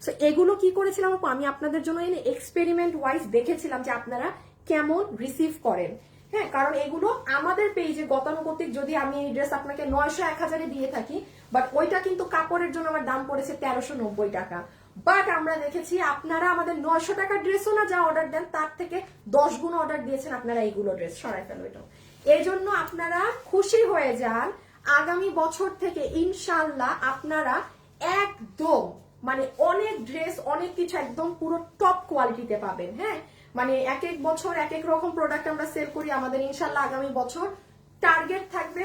সো এগুলো কি করেছিলাম আপু, আমি আপনাদের জন্য এনে এক্সপেরিমেন্ট ওয়াইজ দেখেছিলাম যে আপনারা কেমন রিসিভ করেন। হ্যাঁ, কারণ এগুলো আমাদের পেজে গতানুগতিক যদি আমি এই ড্রেস আপনাকে 900-1000 দিয়ে থাকি, বাট ওইটা কিন্তু কাপড়ের জন্য আমার দাম পড়েছে 1390 টাকা। বাট আমরা দেখেছি আপনারা আমাদের 900 টাকার ড্রেসও না যা অর্ডার দেন তার থেকে 10 গুণ অর্ডার দিয়েছেন আপনারা এইগুলো ড্রেস। সরাই ফেলো এটা। এই জন্য আপনারা খুশি হয়ে যান, আগামী বছর থেকে ইনশাল্লাহ আপনারা একদম মানে অনেক ড্রেস অনেক কিছু একদম পুরো টপ কোয়ালিটিতে পাবেন। হ্যাঁ, মানে এক এক বছর এক এক রকম প্রোডাক্ট আমরা সেল করি। আমাদের ইনশাল্লাহ আগামী বছর টার্গেট থাকবে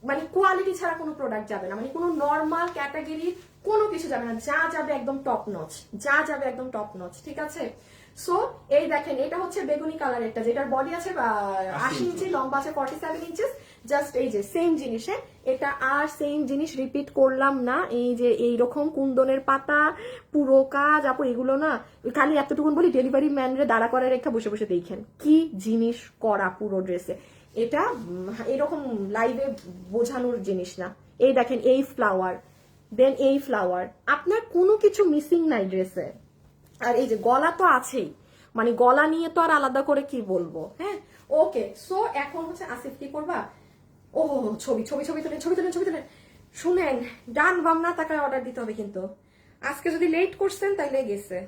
মানে কোয়ালিটি ছাড়া কোনো প্রোডাক্ট যাবে না, মানে কোনো নর্মাল ক্যাটাগরি কোনো কিছু যাবে না, যা যাবে একদম টপ নচ, যা যাবে একদম টপ নচ। ঠিক আছে? সো এই দেখেন, এটা হচ্ছে বেগুনি কালারেরটা, যেটার বডি আছে 80 ইঞ্চি, লম্বা আছে 47 ইঞ্চেস। জাস্ট এই যে সেম জিনিসে এটা আর সেম জিনিস রিপিট করলাম না। এই যে এইরকম কুন্দনের পাতা পুরো কাজ আপু, এগুলো না খালি এতটুকুন বলি ডেলিভারি ম্যানরে দাঁড়া করে রেখা বসে বসে দেখেন কি জিনিস করা পুরো ড্রেসে। এটা এরকম লাইভে বোঝানোর জিনিস না। এই দেখেন এই ফ্লাওয়ার, দেন এই ফ্লাওয়ার, আপনার কোনো কিছু মিসিং নাই ড্রেসে। আর এই যে গলা তো আছেই, মানে গলা নিয়ে তো আর আলাদা করে কি বলবো। হ্যাঁ, ওকে। সো এখন হচ্ছে আসিফ কি করবা, ও ছবি ছবি ছবি তুলেন, ছবি তুলেন, ছবি তুলেন। শুনেন, ডান বাম না তাকায় অর্ডার দিতে হবে কিন্তু। আজকে যদি লেট করছেন তাইলে গেছে।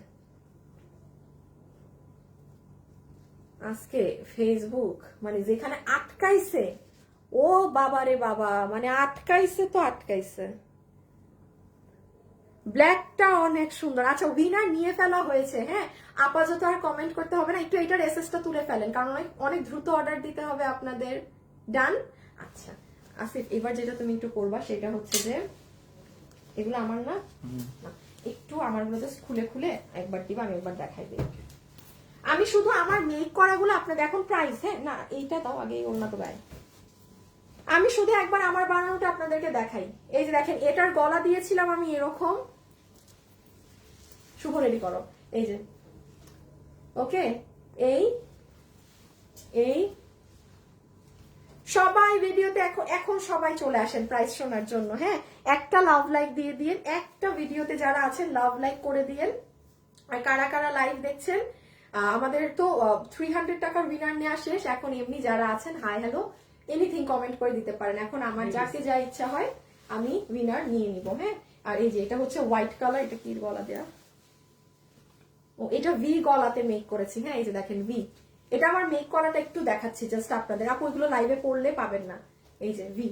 আজকে ফেসবুক মানে যেখানে আটকাইছে, ও বাবা রে বাবা, মানে আটকাইছে তো আটকাইছে। ব্ল্যাকটা অনেক সুন্দর। আচ্ছা, উইনার নিয়ে ফেলা হয়েছে। হ্যাঁ, আপাতত আর কমেন্ট করতে হবে না, একটু এটার এসএসটা তুলে ফেলেন, কারণ অনেক দ্রুত অর্ডার দিতে হবে আপনাদের। ডান। আচ্ছা আসিফ, এবার যেটা তুমি একটু করবা সেটা হচ্ছে যে এগুলো আমার না, একটু আমারগুলো জাস্ট খুলে খুলে একবার দিবা, আমি একবার দেখাই দিই। আমি শুধু আমার মেক করাগুলো আপনাদের এখন প্রাইস, হ্যাঁ না এইটা দাও আগে, উন্নত গায়ে আমি শুধু একবার আমার বানানোটা আপনাদেরকে দেখাই। এই যে দেখেন, এটার গলা দিয়েছিলাম আমি এরকম। শুভ রেডি করো। এই যে ওকে, এই এই সবাই ভিডিওতে এখন সবাই চলে আসেন প্রাইস শোনার জন্য। হ্যাঁ, একটা লাভ লাইক দিয়ে দিন, একটা ভিডিওতে যারা আছেন লাভ লাইক করে দিন। আর কারা কারা লাইভ দেখছেন, আমাদের তো 300 টাকার উইনার নেওয়া শেষ। এখন এমনি যারা আছেন হাই হ্যালো এনিথিং কমেন্ট করে দিতে পারেন। এখন আমার যাকে যা ইচ্ছা হয় আমি উইনার নিয়ে নিব। হ্যাঁ, আর এই যে এটা হচ্ছে হোয়াইট কালার, এটা কি গলা দেয়া, ও এটা ভি গলাতে মেক করেছি। হ্যাঁ, এই যে দেখেন ভি, এটা আমার মেক করাটা একটু দেখাচ্ছি জাস্ট আপনাদের, আপু এগুলো লাইভে পড়লে পাবেন না। এই যে ভি,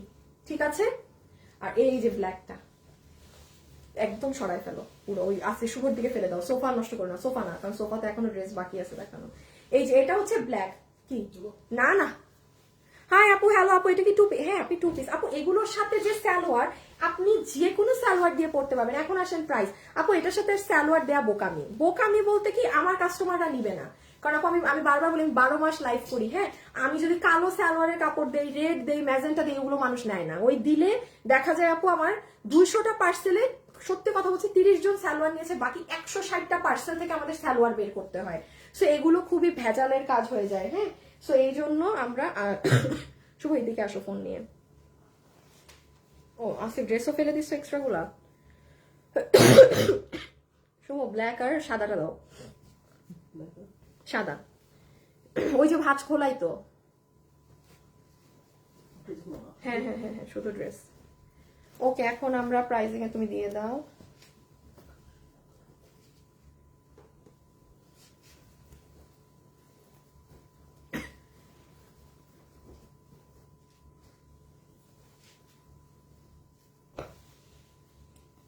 ঠিক আছে। আর এই যে ব্ল্যাকটা একদম সরাই ফেলো পুরো, ওই আসে শুভর দিকে ফেলে দাও, সোফা নষ্ট করো না, সোফা না, কারণ সোফাতে এখনো ড্রেস বাকি আছে দেখানো। এই যে এটা হচ্ছে ব্ল্যাক, কি না না, হাই আপু, হ্যালো আপু, এটা কি টু পিস? হ্যাঁ আপনি টু পিস আপু, এগুলোর সাথে যে সালোয়ার আপনি যে কোনো সালোয়ার দিয়ে পড়তে পারবেন। এখন আসেন প্রাইস আপু, এটার সাথে সালোয়ার দেয়া বোকামি। বোকামি বলতে কি, আমার কাস্টমাররা নিবে না, কারণ আপু আমি বারবার বলি 12 মাস লাইভ করি। হ্যাঁ, আমি যদি কালো সালোয়ারের কাপড় দেই, রেড দেই, ম্যাজেন্টা দেই, ওগুলো মানুষ নেয় না। ওই দিলে দেখা যায় আপু আমার 200টা পার্সেলে সত্যি কথা বলছি 30 জন সালোয়ার নিয়েছে, বাকি 160টা পার্সেল থেকে আমাদের সালোয়ার বের করতে হয়। সো এগুলো খুবই ভেজালের কাজ হয়ে যায়। হ্যাঁ, সো এই জন্য আমরা শুভ এদিকে আসো ফোন নিয়ে। ও আসিফ ড্রেসও ফেলে দিচ্ছ এক্সট্রা গুলা। শুভ ব্ল্যাক আর সাদাটা দাও, সাদা ওই যে ভাঁজ খোলাই তো। হ্যাঁ হ্যাঁ হ্যাঁ হ্যাঁ, শুধু ড্রেস। ওকে, এখন আমরা প্রাইজিং এ তুমি দিয়ে দাও।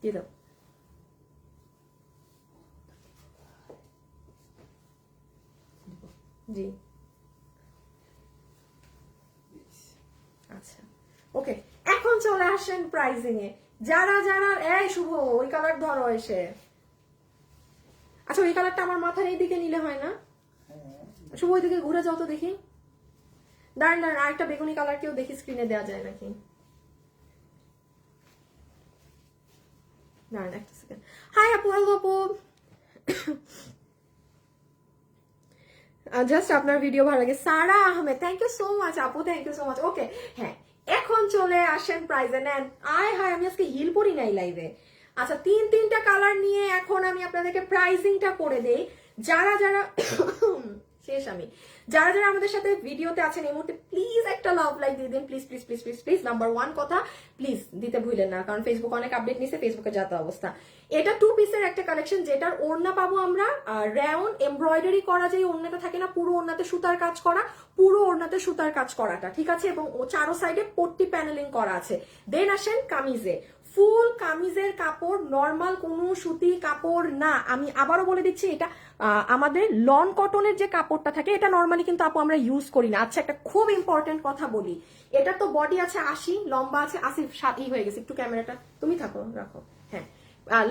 দিয়ে দাও। জি আচ্ছা, ওকে, এখন চলে আসেন প্রাইজিং এ। যারা যারা এই শুভ ওই কালার ধরো এসে, আচ্ছা ওই কালারটা আমার মাথার এইদিকে নিলে হয় না? শুভ ওইদিকে ঘুরে যাও তো দেখি। দাঁড়ান দাঁড়ান, আরেকটা বেগুনি কালার কেউ দেখি স্ক্রিনে দেওয়া যায় নাকি। দাঁড়ান একটা সেকেন্ড। হাই আপু, হ্যালো আপু। জাস্ট আপনার ভিডিও ভালো লাগে। Sara Ahmed, thank you so much আপু, thank you so much. Okay হ্যাঁ, এখন চলে আসেন প্রাইজে নেন। আয় হায়, আমি আজকে হিল পরি নাই লাইভে। আচ্ছা তিনটা কালার নিয়ে এখন আমি আপনাদেরকে প্রাইসিংটা করে দেই। যারা যারা শেষ আমি, যারা যারা আমাদের সাথে ভিডিওতে আছেন এই মুহূর্তে প্লিজ একটা লাভ লাইক দিয়ে দিন, please please please please please. Number 1 কথা, প্লিজ দিতে ভুলেন না, কারণ ফেসবুক অনেক আপডেট নিছে, ফেসবুকে যাতে অবস্থা। এটা 2 পিসের একটা কালেকশন, যেটার ওড়না পাবো আমরা রাউন্ড এমব্রয়ডারি করা, যে ওড়নাটা থাকে না পুরো ওড়নাতে সুতার কাজ করা, পুরো ওড়নাতে সুতার কাজ করাটা, ঠিক আছে, এবং চারো সাইডে পট্টি প্যানেলিং করা আছে। দেন আসেন কামিজে, ফুল কামিজের কাপড়, নর্মাল কোনো সুতি কাপড় না। আমি আবারও বলে দিচ্ছি, এটা আমাদের লন কটনের যে কাপড়টা থাকে, এটা নর্মালি কিন্তু আপু আমরা ইউজ করি না। আচ্ছা একটা খুব ইম্পর্টেন্ট কথা বলি, এটা তো বডি আছে 80, লম্বা আছে 80, 7 হয়ে গেছে, একটু ক্যামেরাটা তুমি থাকো রাখো, হ্যাঁ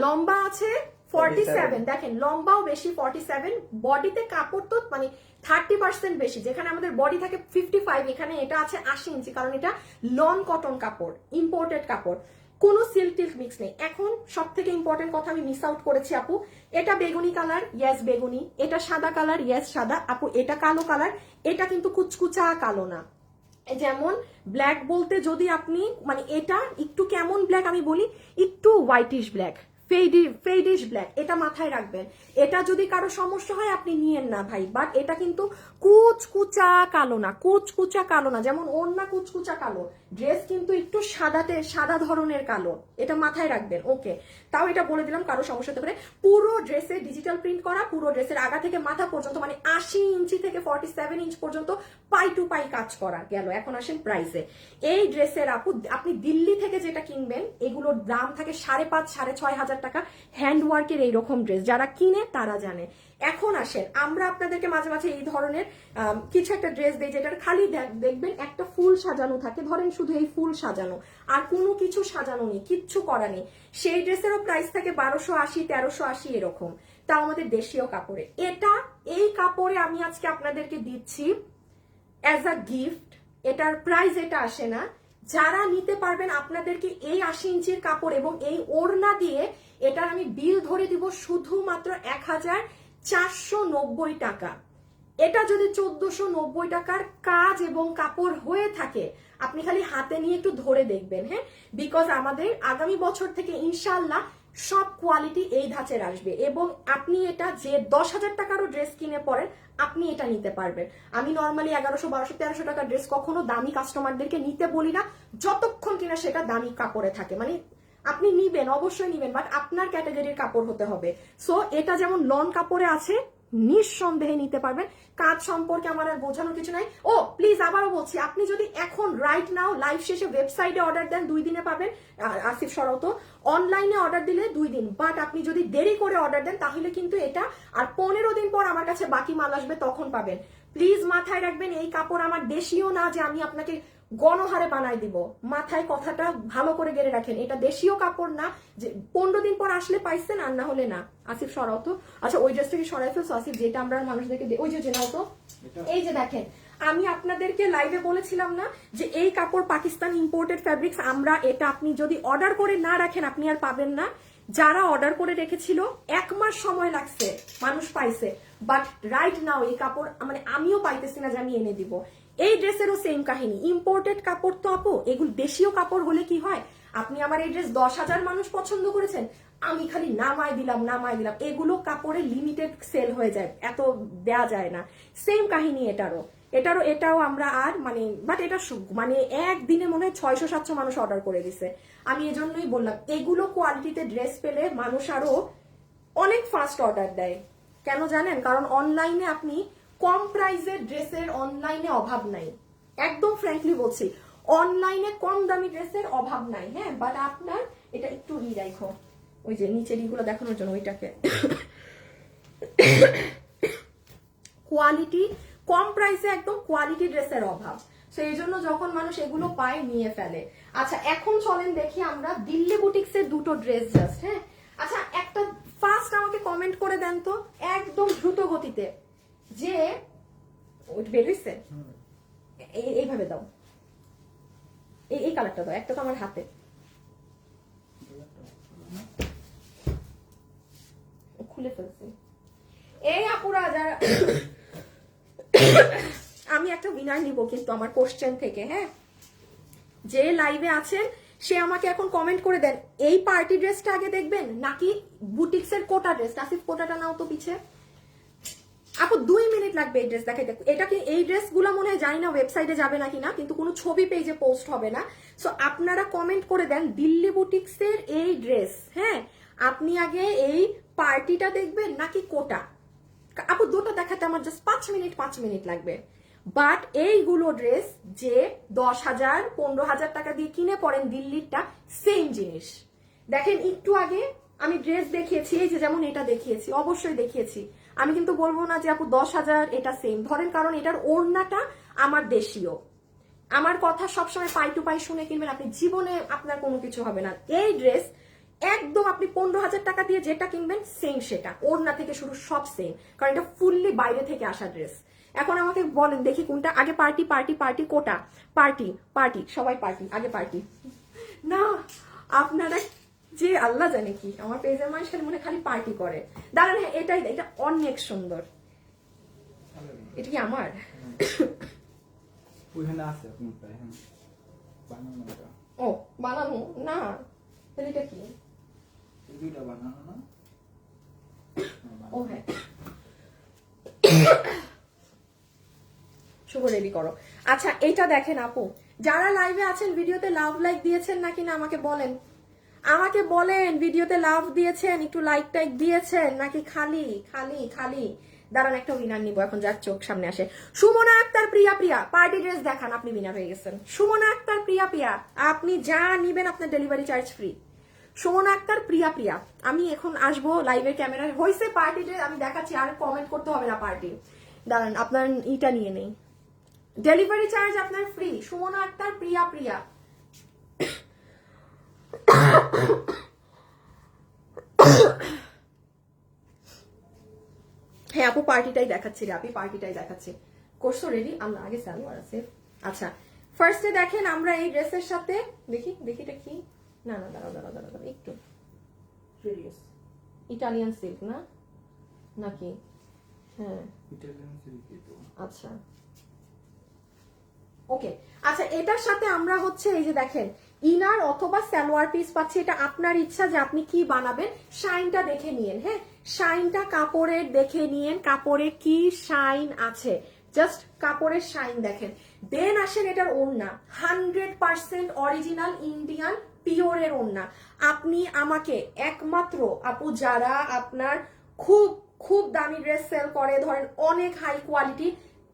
লম্বা আছে 47, দেখেন লম্বাও বেশি 47, বডিতে কাপড় তো মানে 30% বেশি, যেখানে আমাদের বডি থাকে 55, এখানে এটা আছে 80 ইঞ্চি, কারণ এটা লন কটন কাপড়, ইম্পোর্টেড কাপড়, কোনো সিল্ক টিল্ক মিক্স নেই। এখন সব থেকে ইম্পর্টেন্ট কথা আমি মিস আউট করেছি আপু, এটা বেগুনি কালার, ইয়েস বেগুনি, এটা সাদা কালার, ইয়েস সাদা আপু, এটা কালো কালার, এটা কিন্তু কুচকুচা কালো না। যেমন ব্ল্যাক বলতে যদি আপনি মানে এটা একটু কেমন ব্ল্যাক আমি বলি, একটু হোয়াইটিশ ব্ল্যাক, ফেডিশ ব্ল্যাক, এটা মাথায় রাখবেন। এটা যদি কারো সমস্যা হয় আপনি নিয়েন না ভাই, বাট এটা কিন্তু কুচকুচা কালো না, কুচকুচা কালো না, যেমন ওড়না কুচকুচা কালো, ড্রেস কিন্তু একটু সাদা ধরনের কালো, এটা মাথায় রাখবেন। ওকে, তাও এটা বলে দিলাম, কারো সমস্যা হতে পারে। পুরো ড্রেসে ডিজিটাল প্রিন্ট করা, পুরো ড্রেসের আগা থেকে মাথা পর্যন্ত মানে 80 ইঞ্চি থেকে 47 ইঞ্চ পর্যন্ত পাই টু পাই কাজ করা গেল। এখন আসেন প্রাইসে। এই ড্রেসের আপু আপনি দিল্লি থেকে যেটা কিনবেন, এগুলোর দাম থাকে 5,500 6,500 টাকা, হ্যান্ড ওয়ার্কের এইরকম ড্রেস, যারা কিনে তারা জানে। এখন আসেন, আমরা আপনাদেরকে মাঝে মাঝে এই ধরনের কিছু একটা ড্রেস দেই, যেটার খালি দেখবেন একটা ফুল সাজানো থাকে, ধরেন শুধু এই ফুল সাজানো, আর কোনো কিছু সাজানো নেই, কিচ্ছু করা নেই, সেই ড্রেসেরও প্রাইস থাকে 1280 1380 এরকম, তাও আমাদের দেশীয় কাপড়ে। এই কাপড়ে আমি আজকে আপনাদেরকে দিচ্ছি অ্যাজ আ গিফট, এটার প্রাইস এটা আসে না। যারা নিতে পারবেন আপনাদেরকে এই 80 ইঞ্চির কাপড় এবং এই ওড়না দিয়ে এটার আমি বিল ধরে দিব শুধুমাত্র 1490 টাকা। এটা যদি 1490 টাকার কাজ এবং কাপড় হয়ে থাকে, আপনি খালি হাতে নিয়ে একটু ধরে দেখবেন, হ্যাঁ, বিকজ আমাদের আগামী বছর থেকে ইনশাল্লাহ সব কোয়ালিটি এই ধাঁচের আসবে, এবং আপনি এটা যে 10,000 টাকারও ড্রেস কিনে পরেন আপনি এটা নিতে পারবেন। আমি নর্মালি 1100 1200 1300 টাকার ড্রেস কখনো দামি কাস্টমারদেরকে নিতে বলি না, যতক্ষণ কিনা সেটা দামি কাপড়ে থাকে। মানে আপনি নিবেন, অবশ্যই নিবেন, বাট আপনার ক্যাটাগরির কাপড় হতে হবে। সো এটা যেমন লন কাপড়ে আছে, নিঃসন্দেহে নিতে পারবেন। কাজ সম্পর্কে আমার আর বোঝানোর কিছু নাই। ও প্লিজ আবারও বলছি, আপনি যদি এখন রাইট নাও লাইভ শেষে ওয়েবসাইটে অর্ডার দেন 2 দিনে পাবেন, আসিফ সরাও তো, অনলাইনে অর্ডার দিলে 2 দিন, বাট আপনি যদি দেরি করে অর্ডার দেন তাহলে কিন্তু এটা আর 15 দিন পর আমার কাছে বাকি মাল আসবে, তখন পাবেন। প্লিজ মাথায় রাখবেন, এই কাপড় আমার দেশীয় না যে আমি আপনাকে গণহারে বানাই দিব, মাথায় কথাটা ভালো করে গেড়ে রাখেন, এটা দেশীয় কাপড় না যে 15 দিন পর আসলে পাইছেন আর না হলে না। আসিফ সরাও তো, আচ্ছা ওই ড্রেস থেকে সরাই ফেলছো আসিফ, যেটা আমরা মানুষদেরকে ওই যে নাও তো, এই যে দেখেন, আমি আপনাদেরকে লাইভে বলেছিলাম না যে এই কাপড় পাকিস্তান ইম্পোর্টেড ফ্যাব্রিক্স, আমরা এটা আপনি যদি অর্ডার করে না রাখেন আপনি আর পাবেন না। যারা অর্ডার করে রেখেছিল 1 মাস সময় লাগছে, মানুষ পাইছে, বাট রাইট নাও এই কাপড় মানে আমিও পাইতেছি না যে আমি এনে দিব। এই ড্রেসেরও সেম কাহিনী, ইম্পোর্টেড কাপড় তো আপু, এগুলো দেশীয় কাপড় হলে কি হয়, আপনি আমার এই ড্রেস 10,000 মানুষ পছন্দ করেছেন, আমি খালি নামায় দিলাম, এগুলো কাপড়ে লিমিটেড সেল হয়ে যায়, এত দেয়া যায় না। সেম কাহিনী এটাও আমরা আর মানে, বাট এটা মানে একদিনে মনে হয় 600-700 মানুষ অর্ডার করে দিছে। আমি এজন্যই বললাম, এগুলো কোয়ালিটিতে ড্রেস পেলে মানুষ আরো অনেক ফাস্ট অর্ডার দেয়। কেন জানেন? কারণ অনলাইনে আপনি কম প্রাইসের ড্রেসের অনলাইনে অভাব নাই, একদম ফ্র্যাঙ্কলি বলছি, অনলাইনে কম দামি ড্রেসের অভাব নাই, হ্যাঁ, বাট আপনার এটা একটু রাখো, ওই যে নিচের ইগুলো দেখানোর জন্য, ওইটাকে কোয়ালিটি কম প্রাইসে একদম কোয়ালিটি ড্রেসের অভাব, সেই জন্য যখন মানুষ এগুলো পায় নিয়ে ফেলে। আচ্ছা এখন চলেন দেখি আমরা দিল্লি বুটিক্সের 2টো ড্রেস জাস্ট, হ্যাঁ। আচ্ছা একটা ফার্স্ট জাস্ট আমাকে কমেন্ট করে দেন তো একদম দ্রুত গতিতে যে ওইটা বের হইছে, এইভাবে দাও, এই কালারটা দাও, একটা তো আমার হাতে। খুলে ফেলছি। এই আপুরা যারা আমি একটা উইনার নিব কিন্তু আমার কোশ্চেন থেকে, হ্যাঁ, যে লাইভে আছেন সে আমাকে এখন কমেন্ট করে দেন এই পার্টি ড্রেসটা আগে দেখবেন নাকি বুটিক্সের কোটা ড্রেস। আসিফ কোটাটা নাও তো পিছে আপু, 2 মিনিট লাগবে এই ড্রেস দেখাইতে। এটা কি এই ড্রেসগুলো মনে হয় জানি না ওয়েবসাইটে যাবে নাকি না, কিন্তু কোনো ছবি পেজে পোস্ট হবে না। সো আপনারা কমেন্ট করে দেন দিল্লি বুটিক্সের এই ড্রেস, হ্যাঁ, আপনি আগে এই পার্টিটা দেখবেন নাকি কোটা। আপু দুটো দেখাতে আমার জাস্ট 5 মিনিট লাগবে। বাট এইগুলো ড্রেস যে 10,000 15,000 টাকা দিয়ে কিনে পড়েন দিল্লিরটা সেম জিনিস। দেখেন একটু আগে আমি ড্রেস দেখিয়েছি, এই যে যেমন এটা দেখিয়েছি, অবশ্যই দেখিয়েছি। আমি কিন্তু বলবো না যে আপু 10,000 এটা সেম ধরেন, কারণ এটার ওড়নাটা আমার দেশীয়। আমার কথা সবসময় পাই টু পাই শুনে কিনবেন, আপনি জীবনে আপনার কোনো কিছু হবে না। এই ড্রেস একদম আপনি 15,000 টাকা দিয়ে যেটা কিনবেন সেম সেটা, ওড়না থেকে শুরু সব সেম, কারণ এটা ফুললি বাইরে থেকে আসা ড্রেস। এখন আমাকে বলেন দেখি কোনটা আগে, পার্টি পার্টি পার্টি কোটা, পার্টি পার্টি, সবাই পার্টি, আগে পার্টি না। আপনারা যে আল্লাহ জানে কি, আমার পেজের মানুষ খালি মনে খালি পার্টি করে। দাঁড়ান, হ্যাঁ এটাই, এটা অনেক সুন্দর। এটা কি আমার? ওইখানে আছে কোনটা এখানে বানানো এটা। ও বানানো না, তাহলে এটা কি? এই দুইটা বানানো না? ও হ্যাঁ, শুভ রেডি করো। আচ্ছা এটা দেখেন আপু, যারা লাইভে আছেন ভিডিওতে লাভ লাইক দিয়েছেন নাকি না আমাকে বলেন, আমাকে বলেন ভিডিওতে লাভ দিয়েছেন, একটু লাইক টাইক দিয়েছেন নাকি খালি খালি খালি। দাঁড়ান একটা উইনার নিবো এখন, যার চোখ সামনে আসে। সুমনা আক্তার প্রিয়া প্রিয়া পার্টি ড্রেস দেখান, আপনি উইনার হয়ে গেছেন। সুমনা আক্তার প্রিয়া প্রিয়া, আপনি যা নিবেন আপনার delivery charge free. Sumona Akter Priya Priya, আমি এখন আসবো লাইভের ক্যামেরায়, হয়েছে পার্টি ড্রেস আমি দেখাচ্ছি, আর কমেন্ট করতে হবে না পার্টি। দাঁড়ান আপনার ইটা নিয়ে নেই, ডেলিভারি চার্জ আপনার ফ্রি। সুমনা আক্তার প্রিয়া প্রিয়া। হ্যাঁ আপু পার্টিটাই দেখাচ্ছি রে, আপনি পার্টিটাই দেখাচ্ছি। করছো রেডি? আমরা আগে সালোয়ার আছে। আচ্ছা ফার্স্টে দেখেন আমরা এই ড্রেসের সাথে দেখি এটা কি, না না দাঁড়াও দাঁড়াও দাঁড়াও দাঁড়াও একটু, ইটালিয়ান সিল্ক না নাকি? হ্যাঁ ইটালিয়ান সিল্ক তো। আচ্ছা ওকে। আচ্ছা এটার সাথে আমরা হচ্ছে এই যে দেখেন ইনার অথবা সালোয়ার পিস পাচ্ছি, এটা আপনার ইচ্ছা যে আপনি কি বানাবেন। শাইনটা দেখে নিয়েন, হ্যাঁ শাইনটা কাপড়ের দেখে নিয়েন, কাপড়ে কি শাইন আছে, জাস্ট কাপড়ের শাইন দেখেন। দেন আসেন এটার ওড়না, 100% অরিজিনাল ইন্ডিয়ান পিওরের ওড়না। আপনি আমাকে একমাত্র আপু যারা আপনার খুব খুব দামি ড্রেস সেল করে, ধরেন অনেক হাই কোয়ালিটি,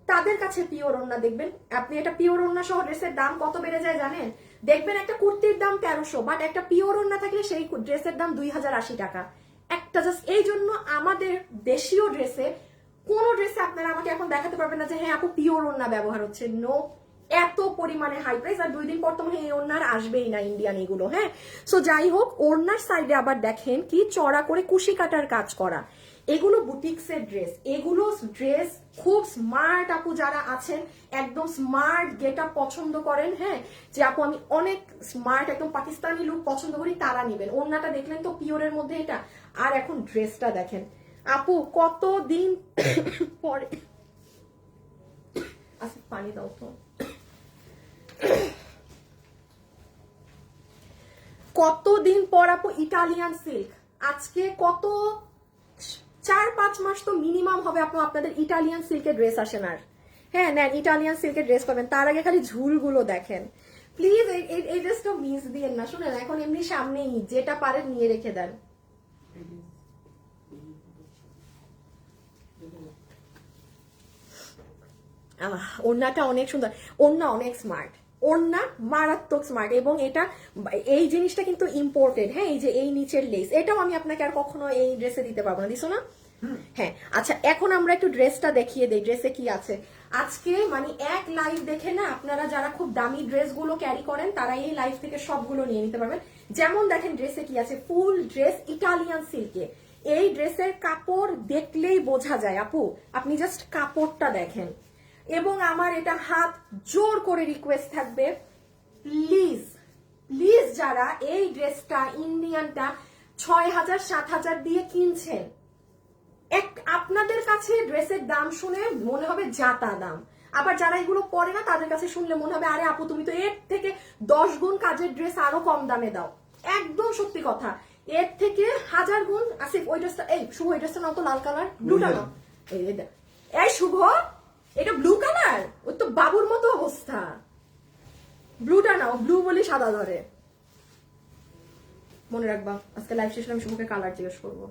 তাদের কাছে পিওর ওড়না দেখবেন। আপনি এটা পিওর ওড়না সহ ড্রেসের দাম কত বেড়ে যায় জানেন? দেখবেন একটা কুর্তির দাম 1300, বাট একটা পিওর ওড়না থাকলে সেই ড্রেসের দাম 2080 টাকা একটা। জাস্ট এই জন্য আমাদের দেশীয় ড্রেসে, কোন ড্রেসে আপনারা আমাকে এখন দেখাতে পারবেন না যে হ্যাঁ আপু পিওর ওড়না ব্যবহার হচ্ছে, নো। এত পরিমাণে হাই প্রাইস, আর 2 দিন পর তো এই ওড়নার আসবেই না ইন্ডিয়ান এগুলো, হ্যাঁ। সো যাই হোক, ওড়নার সাইডে আবার দেখেন কি চড়া করে কুশি কাটার কাজ করা, এগুলো বুটিক্সের ড্রেস। এগুলো ড্রেস খুব স্মার্ট আপু যারা আছেন, একদম স্মার্ট গেট আপ পছন্দ করেন, হ্যাঁ যে আপু আমি অনেক স্মার্ট একদম পাকিস্তানি লুক পছন্দ করি, তারা নিবেন। ওড়নাটা দেখলেন তো পিওরের মধ্যে এটা, আর এখন ড্রেসটা দেখেন আপু কতদিন পরে। আচ্ছা পানি দাও তো। কতদিন পর আপু ইটালিয়ান সিল্ক, আজকে কত 4-5 মাস তো মিনিমাম হবে আপু আপনাদের ইটালিয়ান সিল্কের ড্রেস আসেন। আর হ্যাঁ নেন ইটালিয়ান সিল্কের ড্রেস পাবেন, তার আগে খালি ঝুলগুলো দেখেন প্লিজ। এই ড্রেসটা মিস দিয়েন না। শুনেন এখন এমনি সামনেই যেটা পারেন নিয়ে রেখে দেন। ওড়নাটা অনেক সুন্দর, ওড়না অনেক স্মার্ট, ওড়না মারাত্মক স্মার্ট, এবং এটা এই জিনিসটা কিন্তু ইম্পোর্টেড, হ্যাঁ এই যে এই নিচের লেস, এটাও আমি আপনাকে আর কখনো এই ড্রেসে দিতে পারবো না, দিছো না? হ্যাঁ আচ্ছা এখন আমরা একটু ড্রেসটা দেখিয়ে দেই, ড্রেসে কি আছে আজকে। মানে এক লাইভ দেখে না আপনারা যারা খুব দামি ড্রেসগুলো ক্যারি করেন তারা এই লাইভ থেকে সবগুলো নিয়ে নিতে পারবেন। যেমন দেখেন ড্রেসে কি আছে, ফুল ড্রেস ইটালিয়ান সিল্কে, এই ড্রেসের কাপড় দেখলেই বোঝা যায় আপু, আপনি জাস্ট কাপড়টা দেখেন। এবং আমার এটা হাত জোর করে রিকোয়েস্ট থাকবে, প্লিজ প্লিজ যারা এই ড্রেসটা ইন্ডিয়ানটা 6,000 7,000 দিয়ে কিনছেন, আপনাদের কাছে ড্রেসের দাম শুনে মনে হবে যাতা দাম, আবার যারা এগুলো পরে না তাদের কাছে শুনলে মনে হবে আরে আপু তুমি তো এর থেকে 10 গুণ কাজের ড্রেস আরো কম দামে দাও। একদম সত্যি কথা, এর থেকে 1000 গুণ। আসিফ ওই ড্রেসটা, এই শুভ ওই ড্রেসটা নাও তো, লাল কালার ব্লুটা নাও। এই শুভ এটা ব্লু কালার, ওই তো বাবুর মতো অবস্থা, ব্লুটা নাও, ব্লু বলি সাদা ধরে। মনে রাখবা আজকে লাইভ শেষে আমি শুভকে কালার জিজ্ঞেস করবো,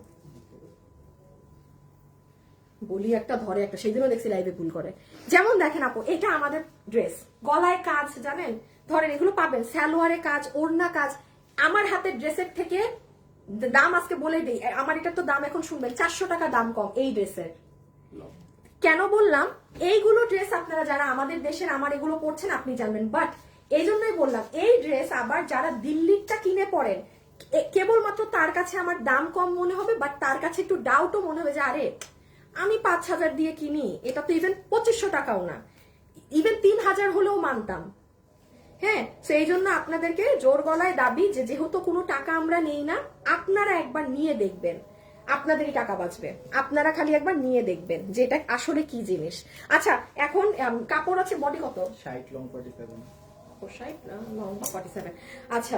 বলি একটা ধরে একটা, সেই দিনও দেখছি লাইভে ভুল করে। যেমন দেখেন আপু, এটা আমাদের ড্রেস, গলায় কাজ জানেন, ধরেন এগুলো পাবেন, সালোয়ারে কাজ, ওড়না কাজ। আমার হাতের ড্রেসের থেকে দাম আজকে বলে দিই, আমার এটা তো দাম এখন শুনবেন 400 টাকা দাম কম এই ড্রেসের। কেন বললাম, এইগুলো ড্রেস আপনারা যারা আমাদের দেশের আমার এগুলো পড়ছেন আপনি জানবেন, বাট এই জন্যই বললাম এই ড্রেস আবার যারা দিল্লিরটা কিনে পড়েন, কেবলমাত্র তার কাছে আমার দাম কম মনে হবে, বাট তার কাছে একটু ডাউটও মনে হবে যে আরে আমি 5,000 দিয়ে কিনি, এটা তো ইভেন 2500 টাকাও না, ইভেন 3,000 হলেও মানতাম। হ্যাঁ, সেই জন্য আপনাদেরকে জোর গলায় দাবি যে যেহেতু কোনো টাকা আমরা নেই না, আপনারা একবার নিয়ে দেখবেন, আপনাদেরই টাকা বাঁচবে। আপনারা খালি একবার নিয়ে দেখবেন যে এটা আসলে কি জিনিস। আচ্ছা এখন কাপড় আছে বডি কত? 60 লং 47। ও 60 লং 47। আচ্ছা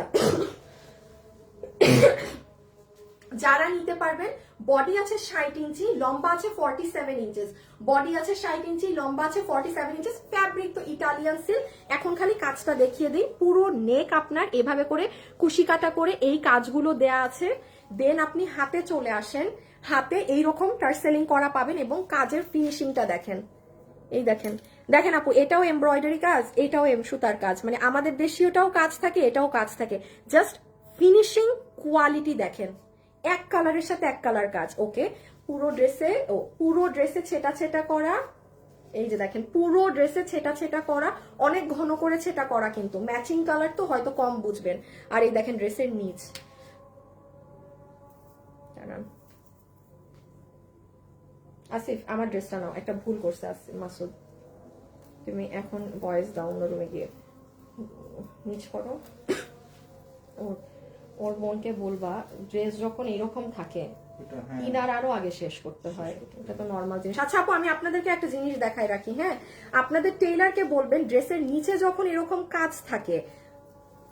যারা নিতে পারবেন, বডি আছে 60 ইঞ্চি, লম্বা আছে 47 ইঞ্চেস, বডি আছে 60 ইঞ্চি, লম্বা আছে 47 ইঞ্চেস, ফ্যাব্রিক তো ইটালিয়ান সিল্ক। এখন খালি কাজটা দেখিয়ে দিই, পুরো নেক আপনার এভাবে করে কুশি কাটা করে এই কাজগুলো দেয়া আছে। দেন আপনি হাতে চলে আসেন, হাতে এইরকম টার্সেলিং করা পাবেন এবং কাজের ফিনিশিংটা দেখেন, এই দেখেন, দেখেন আপু এটাও এমব্রয়ডারি কাজ, এটাও সুতার কাজ, মানে আমাদের দেশীয়টাও কাজ থাকে, এটাও কাজ থাকে, জাস্ট ফিনিশিং কোয়ালিটি দেখেন, এক কালারের সাথে এক কালার কাজ। ওকে, পুরো ড্রেসে ছেটা ছেটা করা, এই যে দেখেন পুরো ড্রেসে ছেটা ছেটা করা, অনেক ঘন করে ছেটা করা, কিন্তু ম্যাচিং কালার তো হয়তো কম বুঝবেন। আর এই দেখেন ড্রেসের নিচ, আসিফ আমার ড্রেসটা নাও, একটা ভুল করছে আসিফ, মাসুদ তুমি এখন ভয়েস দাও অন্য রুমে গিয়ে, নিচ করো। ওর বোনকে বলবা ড্রেস যখন এরকম থাকে ইনার আরো আগে শেষ করতে হয়, এটা তো নর্মাল জিনিস। আচ্ছা আপু আমি আপনাদেরকে একটা জিনিস দেখাই রাখি, হ্যাঁ আপনাদের টেইলারকে বলবেন ড্রেসের নিচে যখন এরকম কাজ থাকে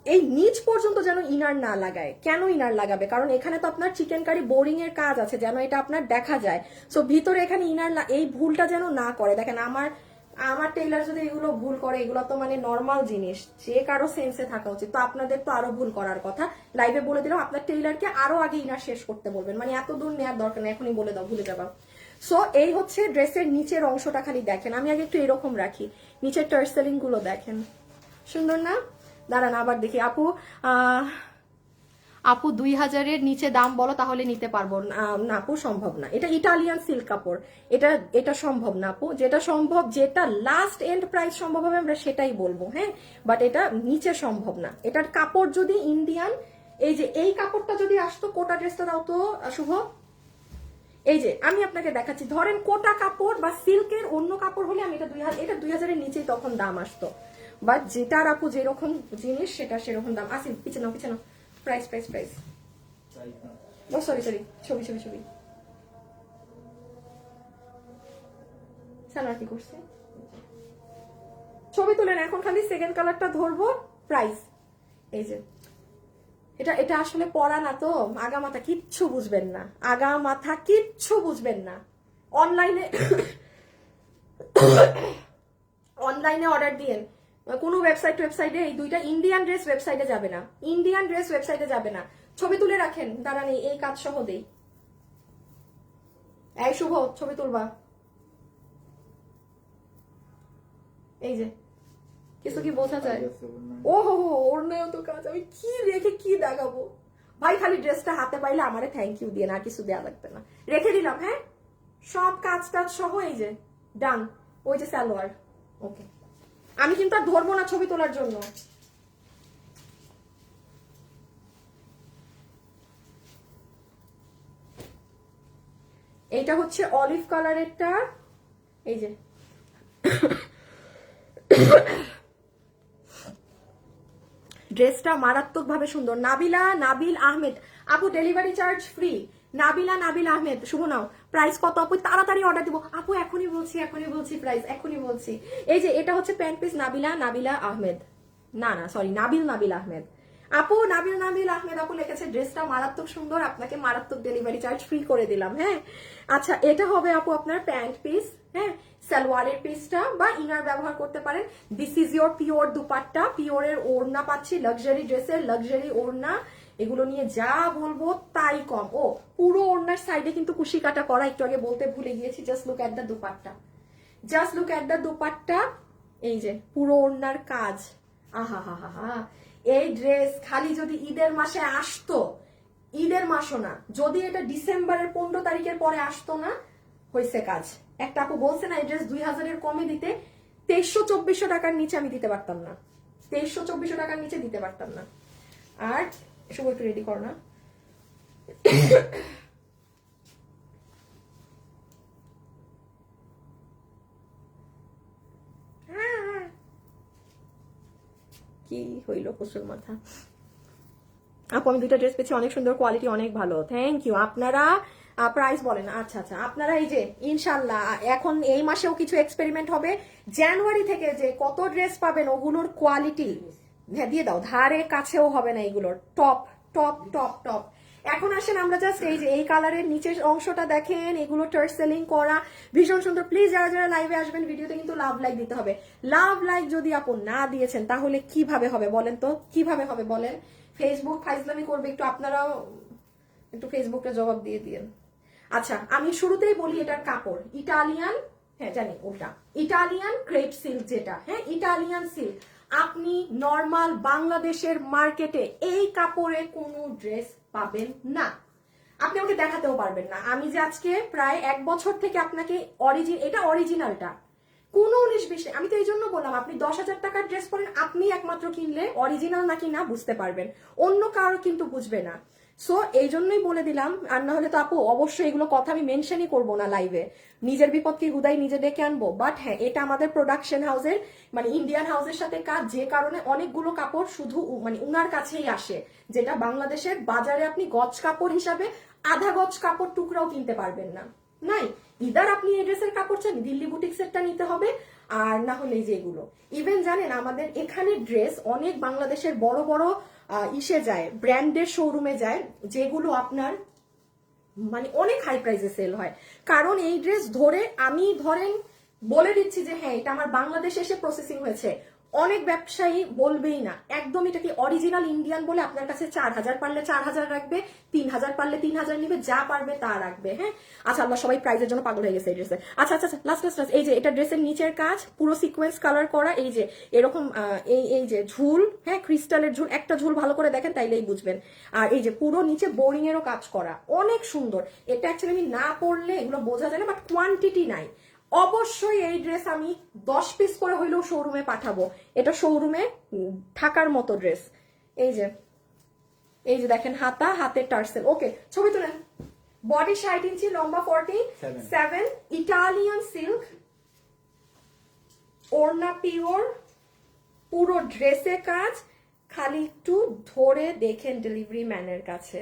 এই নিচ পর্যন্ত যেন ইনার না লাগায়। কেন ইনার লাগাবে? কারণ এখানে তো আপনার চিকেন কারি বোরিং এর কাজ আছে, যেন এটা আপনার দেখা যায়, সো ভিতরে এখানে ইনার, এই ভুলটা যেন না করে। দেখেন আমার টেইলার যদি এগুলো ভুল করে, এগুলো তো মানে নর্মাল জিনিস, যে কারো সেন্সে থাকা উচিত, তো আপনাদের তো আরো ভুল করার কথা। লাইভে বলে দিলাম আপনার টেইলারকে আরো আগে ইনার শেষ করতে বলবেন, মানে এত দূর নেওয়ার দরকার নেই, এখনই বলে দাও, ভুলে যাবা। সো এই হচ্ছে ড্রেসের নিচের অংশটা, খালি দেখেন, আমি আগে একটু এরকম রাখি, নিচের টার্সেলিং গুলো দেখেন, সুন্দর না? দাঁড়ান আবার দেখি আপু, আপু 2000-এর নিচে দাম বলো তাহলে নিতে পারবো না আপু, সম্ভব না, এটা ইটালিয়ান সিল্ক কাপড়, এটা সম্ভব না আপু। যেটা সম্ভব, যেটা লাস্ট এন্ড প্রাইস সম্ভব হবে আমরা সেটাই বলবো, হ্যাঁ, বাট এটা নিচে সম্ভব না। এটার কাপড় যদি ইন্ডিয়ান, এই যে এই কাপড়টা যদি আসতো, কোটা ড্রেসটা দাও তো শুভ, এই যে আমি আপনাকে দেখাচ্ছি, ধরেন কোটা কাপড় বা সিল্কের অন্য কাপড় হলে আমি এটা 2000-এর নিচেই তখন দাম আসতো, বাট যেটার আপু যেরকম জিনিস সেটা সেরকম দাম। আসি পিছনে পিছনে, প্রাইস প্রাইস প্রাইস, ও সরি ছবি সালোয়ার কি করছে, ছবি তুলেন, এখন খালি সেকেন্ড কালারটা ধরবো, প্রাইস এই যে, এটা আসলে পড়া না তো, আগা মাথা কিচ্ছু বুঝবেন না, আগা মাথা কিচ্ছু বুঝবেন না। অনলাইনে অর্ডার দিয়েন, কোনো ওয়েবসাইটে এই দুইটা ইন্ডিয়ান ড্রেস ওয়েবসাইটে যাবে না, ইন্ডিয়ান ড্রেস ওয়েবসাইটে যাবে না। ছবি তুলে রাখেন, দাঁড়ান এই কাজ সহ দেই, এই শুভ ছবি তুলবা, এই যে কিছু কি বোঝা যায়? ও হো ওর নেও তো কাজ, আমি কি রেখে কি দেখাবো ভাই, খালি ড্রেসটা হাতে পাইলে আমারে থ্যাংক ইউ দিয়ে, না কিছু দেওয়া লাগবে না, রেখে দিলাম, হ্যাঁ সব কাজ টাজ সহ, এই যে ডান, ওই যে সালোয়ার। ওকে, আমি কিন্তু আর ধরবো না ছবি তোলার জন্য, এইটা হচ্ছে অলিভ কালারেরটা, এই যে ড্রেসটা মারাত্মকভাবে সুন্দর। নাবিল আহমেদ আপু, delivery charge free. Nabil Ahmed, শুভ নাও। প্রাইস কত আপু? তাড়াতাড়ি অর্ডার দিব আপু, এখনই বলছি প্রাইস এখনই বলছি। এই যে এটা হচ্ছে প্যান্ট পিস নাবিলা আহমেদ, না সরি নাবিল আহমেদ আপু, নাবিল আহমেদ আপু লিখেছে ড্রেসটা মারাত্মক সুন্দর, আপনাকে মারাত্মক ডেলিভারি চার্জ ফ্রি করে দিলাম। হ্যাঁ আচ্ছা, এটা হবে আপু আপনার প্যান্ট পিস, হ্যাঁ সালোয়ারের পিসটা বা ইনার ব্যবহার করতে পারেন। This is your pure dupatta, পিওরের ওড়না পাচ্ছি, লাক্সারি ড্রেসের লাক্সারি ওড়না, এগুলো নিয়ে যা বলবো তাই কম। ও পুরো ওড়নার সাইডে কিন্তু কুশি কাটা করা, একটু আগে বলতে ভুলে গিয়েছি। Just look at the dupatta, এই যে পুরো ওড়নার কাজ। আহা হা হা হা, এই ড্রেস খালি যদি ঈদের মাসে আসতো, ঈদের মাসও না, যদি এটা ডিসেম্বরের 15 তারিখের পরে আসতো না, হয়েছে কাজ। একটা আপু বলছে না এই ড্রেস 2000-এর কমে দিতে, 2300-2400 টাকার নিচে আমি দিতে পারতাম না, 2300-2400 টাকার নিচে দিতে পারতাম না। আর শুভ একটু রেডি করো না। কি হইল কুসুর মাথা। আপু আমি দুইটা ড্রেস পেয়েছি, অনেক সুন্দর, কোয়ালিটি অনেক ভালো, থ্যাংক ইউ। আপনারা প্রাইস বলেন। আচ্ছা আপনারা এই যে ইনশাল্লাহ এখন এই মাসেও কিছু এক্সপেরিমেন্ট হবে, জানুয়ারি থেকে যে কত ড্রেস পাবেন ওগুলোর কোয়ালিটি, হ্যাঁ দিয়ে দাও, ধারে কাছেও হবে না এগুলোর, টপ টপ টপ টপ। এখন আসেন আমরা জাস্ট এই যে এই কালারের নিচের অংশটা দেখেন, এগুলো টার্চ সেলিং করা, ভীষণ সুন্দর। প্লিজ যারা লাইভে আসবেন ভিডিওতে কিন্তু লাভ লাইক দিতে হবে। লাভ লাইক যদি আপু না দিয়েছেন তাহলে কিভাবে হবে বলেন তো, কিভাবে হবে বলেন? ফেসবুক ফাইজলামি করবে, একটু আপনারাও একটু ফেসবুকে জবাব দিয়ে দিয়েন। আচ্ছা আমি শুরুতেই বলি, এটার কাপড় ইটালিয়ান, হ্যাঁ জানি ওটা ইটালিয়ান ক্রেপ সিল্ক, যেটা হ্যাঁ ইটালিয়ান সিল্ক। আপনি নর্মাল বাংলাদেশের মার্কেটে এই কাপড়ে কোনো ড্রেস পাবেন না, আপনি আমাকে দেখাতেও পারবেন না। আমি যে আজকে প্রায় 1 বছর থেকে আপনাকে এটা অরিজিনালটা কোনো 19-20, আমি তো এই জন্য বললাম আপনি 10,000 টাকার ড্রেস পরেন, আপনি একমাত্র কিনলে অরিজিনাল নাকি না বুঝতে পারবেন, অন্য কারো কিন্তু বুঝবে না। সো এই জন্যই বলে দিলাম, আর না হলে তো আপু অবশ্যই এগুলো কথা আমি মেনশনই করবো না লাইভে, নিজের বিপদ কি হুদাই নিজে ডেকে আনবো। বাট হ্যাঁ এটা আমাদের প্রোডাকশন হাউসের মানে ইন্ডিয়ান হাউসের সাথে কাজ, যে কারণে অনেকগুলো কাপড় শুধু মানে উনার কাছেই আসে, যেটা বাংলাদেশের বাজারে আপনি গজ কাপড় হিসাবে আধা গজ কাপড় টুকরাও কিনতে পারবেন না। নাই, ইদার আপনি এই ড্রেসের কাপড় চান দিল্লি বুটিক্সেরটা নিতে হবে, আর না হলে যেগুলো ইভেন জানেন আমাদের এখানে ড্রেস অনেক বাংলাদেশের বড় বড় ইসে যায়, ব্র্যান্ডের শোরুমে যায়, যেগুলো আপনার মানে অনেক হাই প্রাইসে সেল হয়। কারণ এই ড্রেস ধরে আমি ধরেন বলে দিচ্ছি যে হ্যাঁ এটা আমার বাংলাদেশে এসে প্রসেসিং হয়েছে, অনেক ব্যবসায়ী বলবেই না, একদম এটা কি অরিজিনাল ইন্ডিয়ান বলে আপনার কাছে 4,000 পারলে 4,000 রাখবে, 3,000 পারলে 3,000 নিবে, যা পারবে তা রাখবে। হ্যাঁ আচ্ছা, আমরা সবাই প্রাইজের জন্য পাগল হয়ে গেছে এই ড্রেসে। আচ্ছা লাস্ট এই যে এটা ড্রেসের নিচের কাজ পুরো সিকোয়েন্স কালার করা, এই যে এরকম এই যে ঝুল, হ্যাঁ ক্রিস্টালের ঝুল, একটা ঝুল ভালো করে দেখেন তাইলেই বুঝবেন। আর এই যে পুরো নিচে বোরিং এরও কাজ করা, অনেক সুন্দর। এটা অ্যাকচুয়ালি আমি না পরলে এগুলো বোঝা যায় না, বাট কোয়ান্টিটি নাই। অবশ্যই এই ড্রেস আমি 10 পিস করে হইলেও শোরুমে পাঠাবো, এটা শোরুমে থাকার মতো ড্রেস। এই যে দেখেন হাতের টার্সেল, ওকে ছবি তুলেন। বডি 60 ইঞ্চি, লম্বা 47, ইটালিয়ান সিল্ক, ওড়না পিওর, পুরো ড্রেসে কাজ, খালি একটু ধরে দেখেন ডেলিভারি ম্যানের কাছে।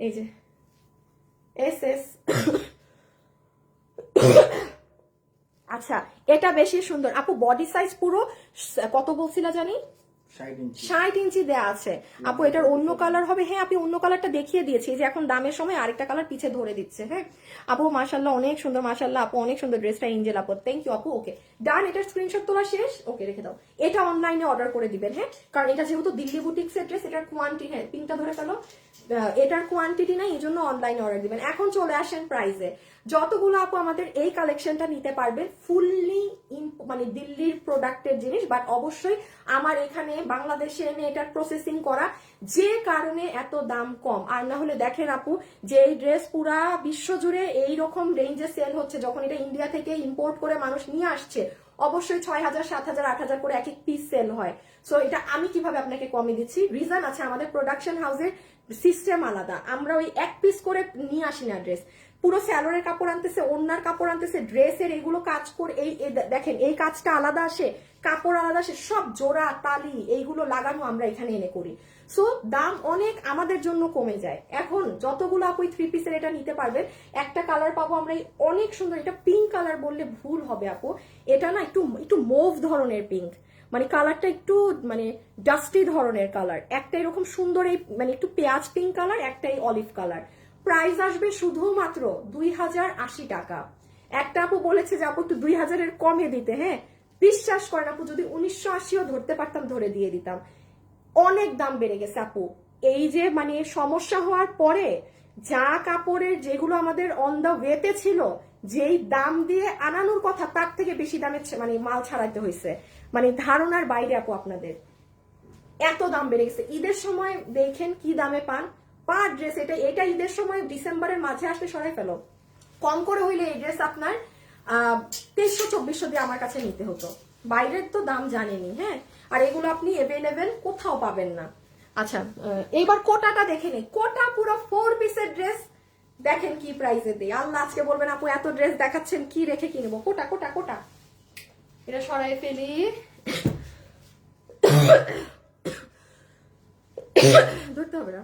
এই যে এসএস। আচ্ছা এটা বেশি সুন্দর আপু, বডি সাইজ পুরো কত বলছিলা জানি 60 ইঞ্চি দেয়া আছে আপু। এটার অন্য কালার হবে, হ্যাঁ আপনি অন্য কালারটা দেখিয়ে দিয়েছি, যে এখন দামের সময় আরেকটা কালার পিছে ধরে দিচ্ছে। হ্যাঁ আপু মাশাল্লাহ অনেক সুন্দর, মাশাল্লাহ আপু অনেক সুন্দর ড্রেসটা, এঞ্জেল আপু থ্যাংক ইউ আপু। ওকে ডান, এটার স্ক্রিনশট তোলা শেষ, ওকে রেখে দাও। এটা অনলাইনে অর্ডার করে দিবেন, হ্যাঁ কারণ এটা যেহেতু দিল্লি বুটিক্সের ড্রেস, এটার কোয়ান্টিটি, হ্যাঁ পিনটা ধরে ফেলো, এটার কোয়ান্টিটি নাই, এই জন্য অনলাইনে অর্ডার দিবেন। এখন চলে আসেন প্রাইসে, যতগুলো আপু আমাদের এই কালেকশনটা নিতে পারবেন ফুললি মানে দিল্লির প্রোডাক্টের জিনিস, বাট অবশ্যই আমার এখানে বাংলাদেশে এনে এটার প্রসেসিং করা, যে কারণে এত দাম কম। আর না হলে দেখেন আপু যে এই ড্রেস পুরা বিশ্বজুড়ে এইরকম রেঞ্জে সেল হচ্ছে, যখন এটা ইন্ডিয়া থেকে ইম্পোর্ট করে মানুষ নিয়ে আসছে অবশ্যই 6,000, 7,000, 8,000 করে এক এক পিস সেল হয়। সো এটা আমি কিভাবে আপনাকে কমে দিচ্ছি, রিজন আছে, আমাদের প্রোডাকশন হাউসের সিস্টেম আলাদা, আমরা ওই এক পিস করে নিয়ে আসি না ড্রেস, পুরো স্যালোয়ারের কাপড় আনতেছে, ওড়নার কাপড় আনতেছে, ড্রেসের এগুলো কাজ করে দেখেন এই কাজটা আলাদা আসে, কাপড় আলাদা আসে, সব জোড়া তালি এইগুলো লাগানো আমরা এখানে এনে করি। সো দাম অনেক আমাদের জন্য কমে যায়। এখন যতগুলো আপু থ্রি পিসের এটা নিতে পারবেন, একটা কালার পাবো আমরা এই অনেক সুন্দর, এটা পিঙ্ক কালার বললে ভুল হবে আপু, এটা না একটু একটু মুভ ধরনের পিঙ্ক, মানে কালারটা একটু মানে ডাস্টি ধরনের কালার, একটা এরকম সুন্দর এই মানে একটু পেঁয়াজ পিঙ্ক কালার, একটা এই অলিভ কালার। প্রাইস আসবে শুধুমাত্র 2080 টাকা। একটা আপু বলেছে যে আপু একটু 2000-এর কমে দিতে, হ্যাঁ বিশ্বাস করেন আপু, যদি 1980ও ধরতে পারতাম ধরে দিয়ে দিতাম। অনেক দাম বেড়ে গেছে আপু, এই যে মানে সমস্যা হওয়ার পরে যা কাপড়ের যেগুলো আমাদের অন দা ওয়েতে ছিল, যেই দাম দিয়ে আনানোর কথা তার থেকে বেশি দামে মানে মাল ছাড়াইতে হয়েছে, মানে ধারণার বাইরে আপু আপনাদের, এত দাম বেড়ে গেছে। ঈদের সময় দেখেন কি দামে পান পার ড্রেস, এটা ঈদের সময় ডিসেম্বরের মাঝে আসলে সরাই ফেলো, কম করে হইলে এই ড্রেস আপনার 2300-2400 দিয়ে আমার কাছে নিতে হতো, বাইরের তো দাম জানেনি। হ্যাঁ, আর এগুলো আপনি এভেলেবেল কোথাও পাবেন না। আচ্ছা, এইবার কোটাটা দেখে নিই, কোটা পুরো 4 পিসের ড্রেস দেখেন কি প্রাইসে দিই। আল্লাহ, আজকে বলবেন আপু এত ড্রেস দেখাচ্ছেন কি রেখে কিনবো। কোটা কোটা কোটা, এটা সরাই ফেলি, ধরতে হবে না।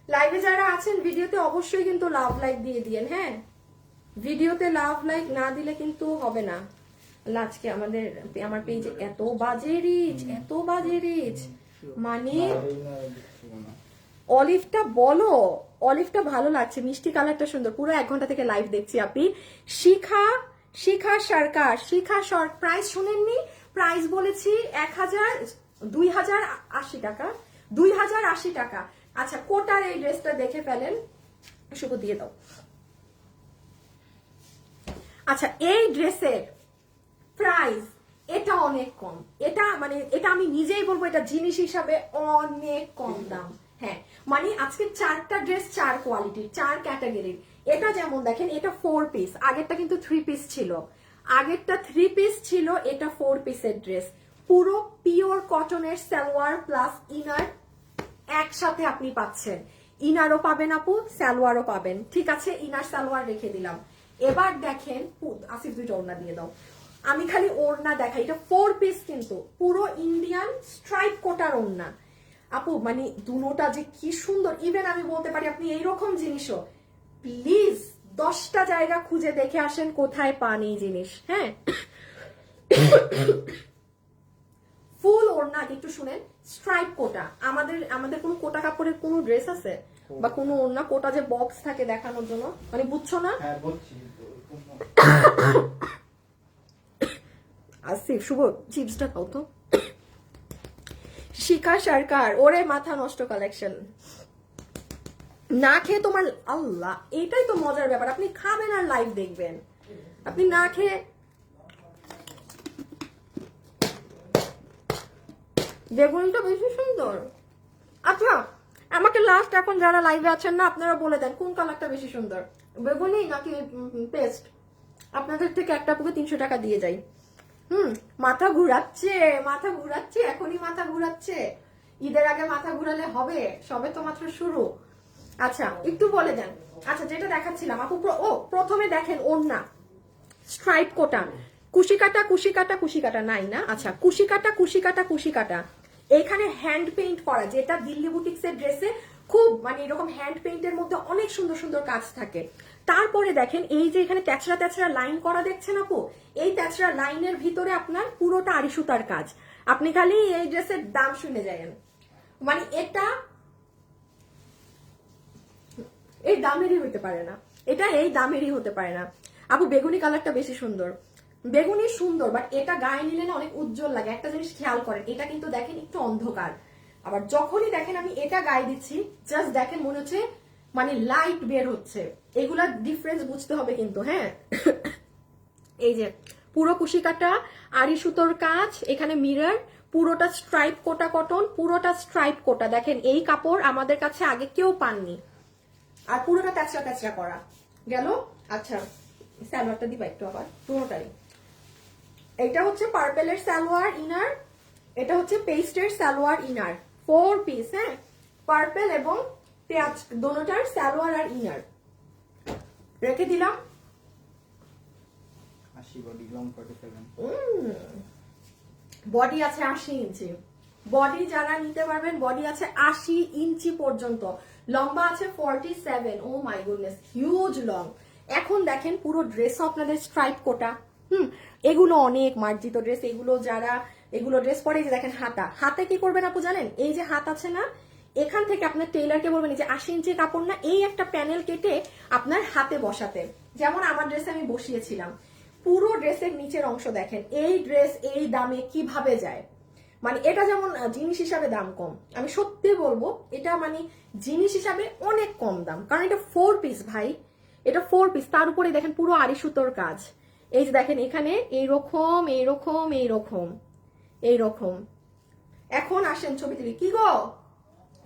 লাইভে যারা আছেন ভিডিওতে অবশ্যই কিন্তু লাভ লাইক দিয়ে দিয়েন, হ্যাঁ ভিডিওতে লাভ লাইক না দিলে কিন্তু হবে না। আজকে আমার পেজে এত বাজে রিচ, এত বাজে রিচ, মানে অলিভটা বলো, অলিভটা ভালো লাগছে, মিষ্টি কালারটা সুন্দর, পুরো 1 ঘন্টা থেকে লাইভ দেখছি আপনি। শিখা সরকার, প্রাইস শুনেননি? প্রাইস বলেছি 2080 টাকা, 2080 টাকা। আচ্ছা, কোটার এই ড্রেসটা দেখে ফেলেন, শুভ দিয়ে দাও। আচ্ছা, এই ড্রেসের প্রাইস এটা অনেক কম, এটা মানে এটা আমি নিজেই বলবো এটা জিনিস হিসাবে অনেক কম দাম। হ্যাঁ, মানে আজকে 4টা ড্রেস 4 কোয়ালিটির, 4 ক্যাটাগরির। এটা যেমন দেখেন, এটা 4 পিস, আগেরটা কিন্তু 3 পিস ছিল, আগেরটা 3 পিস ছিল, এটা 4 পিসের ড্রেস, পুরো পিওর কটনের সালোয়ার প্লাস ইনার একসাথে আপনি পাচ্ছেন। ইনারও পাবেন আপু, সালোয়ারও পাবেন, ঠিক আছে, ইনার সালোয়ার রেখে দিলাম। এবার দেখেন, আসিফ দুইটা ওড়না দিয়ে দাও, আমি খালি ওড়না দেখাই, এটা 4 পিস কিন্তু পুরো ইন্ডিয়ান স্ট্রাইপ কোটার ওড়না আপু, মানে দুটোটা যে কি সুন্দর। ইভেন আমি বলতে পারি আপনি এইরকম জিনিসও প্লিজ 10টা জায়গা খুঁজে দেখে আসেন কোথায় পান এই জিনিস। হ্যাঁ, ফুল ওড়না একটু শুনেন, স্ট্রাইপ কোটা, আমাদের কোনো কোটা কাপড়ের কোনো ড্রেস আছে বা কোনো ওড়না কোটা যে বক্স থাকে দেখানোর জন্য, মানে বুঝছো না? হ্যাঁ বলছি। আসিফ, শুভ চিপসটা খাও তো। শিখা সরকার, ওরে মাথা নষ্ট কালেকশন, না খেয়ে তোমার আল্লাহ, এটাই তো মজার ব্যাপার, আপনি খাবেন আর লাইভ দেখবেন, আপনি না খেয়ে। বেগুনটা বেশি সুন্দর। আচ্ছা, আমাকে লাস্ট এখন যারা লাইভে আছেন না, আপনারা বলে দেন কোন কালারটা বেশি সুন্দর, বেগুনি নাকি পেস্ট? আপনাদের থেকে একটা পুরো 300 টাকা দিয়ে যাই। মাথা ঘুরাচ্ছে, মাথা ঘুরাচ্ছে, এখনই মাথা ঘুরাচ্ছে, ঈদের আগে মাথা ঘুরালে হবে? সবে তো মাত্র শুরু। আচ্ছা, একটু বলে দেন। আচ্ছা, যেটা দেখাচ্ছিলাম আপু, প্রথমে দেখেন ওড়না স্ট্রাইপ কোটা, কুশি কাটা নাই না? আচ্ছা, কুশি কাটা, এখানে হ্যান্ড পেইন্ট করা, যেটা দিল্লি বুটিক্সের ড্রেসে খুব মানে এরকম হ্যান্ড পেইন্টের মধ্যে অনেক সুন্দর সুন্দর কাজ থাকে। তারপরে দেখেন এই যে এখানে তেছড়া লাইন করা দেখছেন আপু, এই তেছড়া লাইনের ভিতরে আপনার পুরোটা আড়ি সুতার কাজ। আপনি খালি এই ড্রেসের দাম শুনে যাবেন, মানে এটা এই দামেরই হতে পারে না, এটা এই দামেরই হতে পারে না আপু। বেগুনি কালারটা বেশি সুন্দর, বেগুনি সুন্দর, বাট এটা গায়ে নিলে না অনেক উজ্জ্বল লাগে। একটা জিনিস খেয়াল করেন, এটা কিন্তু দেখেন একটু অন্ধকার, আবার যখনই দেখেন আমি এটা গায়ে দিচ্ছি জাস্ট দেখেন মনে হচ্ছে মানে লাইট বের হচ্ছে। এগুলা ডিফারেন্স বুঝতে হবে কিন্তু। হ্যাঁ, এই যে পুরো কুশি কাটা আড়ি সুতোর কাজ, এখানে মিরর, পুরোটা স্ট্রাইপ কোটা কটন, পুরোটা স্ট্রাইপ কোটা। দেখেন এই কাপড় আমাদের কাছে আগে কেউ পাননি, আর পুরোটা তেছড়া করা গেল। আচ্ছা, সালোয়ারটা দিবা একটু আবার পুরোটাই। এটা হচ্ছে পার্পেলের সালোয়ার ইনার, এটা হচ্ছে পেস্টের সালোয়ার ইনার, 4 পিস। হ্যাঁ, পার্পেল এবং পেঁয়াজ দোনোটার সালোয়ার আর ইনার রেখে দিলাম। 80 বডি, লং 47। বডি আছে 80 ইঞ্চি, বডি যারা নিতে পারবেন বডি আছে 80 ইঞ্চি পর্যন্ত, লম্বা আছে 47। ও মাই গুডনেস, হিউজ লং। এখন দেখেন পুরো ড্রেস আপনাদের স্ট্রাইপ কোটা। এগুলো অনেক মার্জিত ড্রেস, এগুলো ড্রেস পরে যে দেখেন হাতে কি করবেন আপু জানেন? এই যে হাত আছে না, এখান থেকে আপনার টেইলারকে বলবেন যে 80 ইঞ্চি কাপড় না, এই একটা প্যানেল কেটে আপনার হাতে বসাতে। যেমন আমার ড্রেসে আমি বসিয়েছিলাম, পুরো ড্রেসের নিচের অংশ দেখেন। এই ড্রেস এই দামে কিভাবে যায়? মানে এটা যেমন জিনিস হিসাবে দাম কম, আমি সত্যি বলবো এটা মানে জিনিস হিসাবে অনেক কম দাম, কারণ এটা 4 পিস ভাই, এটা 4 পিস। তার উপরে দেখেন পুরো আড়ি সুতোর কাজ। এই যে দেখেন এখানে এইরকম এইরকম এইরকম এইরকম। এখন আসেন ছবি তুলি। কি গো,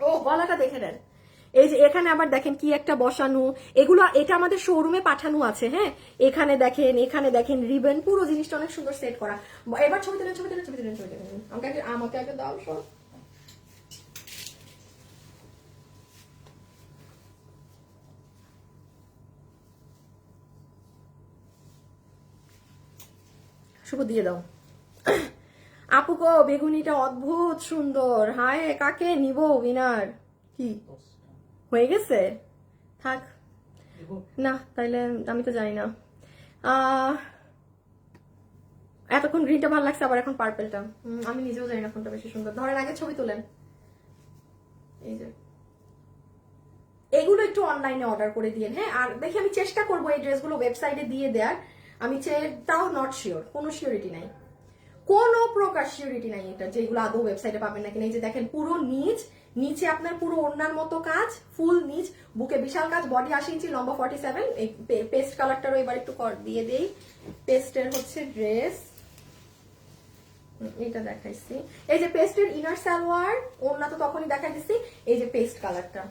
ও গলাটা দেখে নেন। এই যে এখানে আবার দেখেন কি একটা বসানো, এগুলো এটা আমাদের শোরুমে পাঠানো আছে। হ্যাঁ, এখানে দেখেন রিবন, পুরো জিনিসটা অনেক সুন্দর সেট করা। এবার ছবি তুলেন। আমাকে আগে দাও সব। শুভ দিয়ে দাও। আপু গো, বেগুনিটা অদ্ভুত সুন্দর। হায়, কাকে নিব উইনার? কি হয়ে গেছে? থাক না, তাইলে আমি তো জানি না। এতক্ষণ গ্রিনটা ভালো লাগছে, আবার এখন পার্পেলটা। আমি নিজেও জানি না কোনটা বেশি সুন্দর। ধরেন আগে ছবি তুলেন। এই যে এগুলো একটু অনলাইনে অর্ডার করে দিয়ে। হ্যাঁ, আর দেখি আমি চেষ্টা করবো এই ড্রেসগুলো ওয়েবসাইটে দিয়ে দেওয়ার। আমি তাও নট শিওর, কোনো শিওরিটি নাই, কোনো প্রকার সিউরিটি নাই এটা যেগুলো আদৌ ওয়েবসাইটে পাবেন নাকি। এই যে দেখেন পুরো নিচে আপনার পুরো ওড়নার মতো কাজ, ফুল নিচ, বুকে বিশাল কাজ, বডি 80 ইঞ্চি, লম্বা 47। এই পেস্ট কালারটারও এবার একটু দিয়ে দেই। পেস্টের হচ্ছে ড্রেস, এটা দেখাইছি। এই যে পেস্টের ইনার সালোয়ার, ওড়না তো তখনই দেখাই দিচ্ছি। এই যে পেস্ট কালারটা,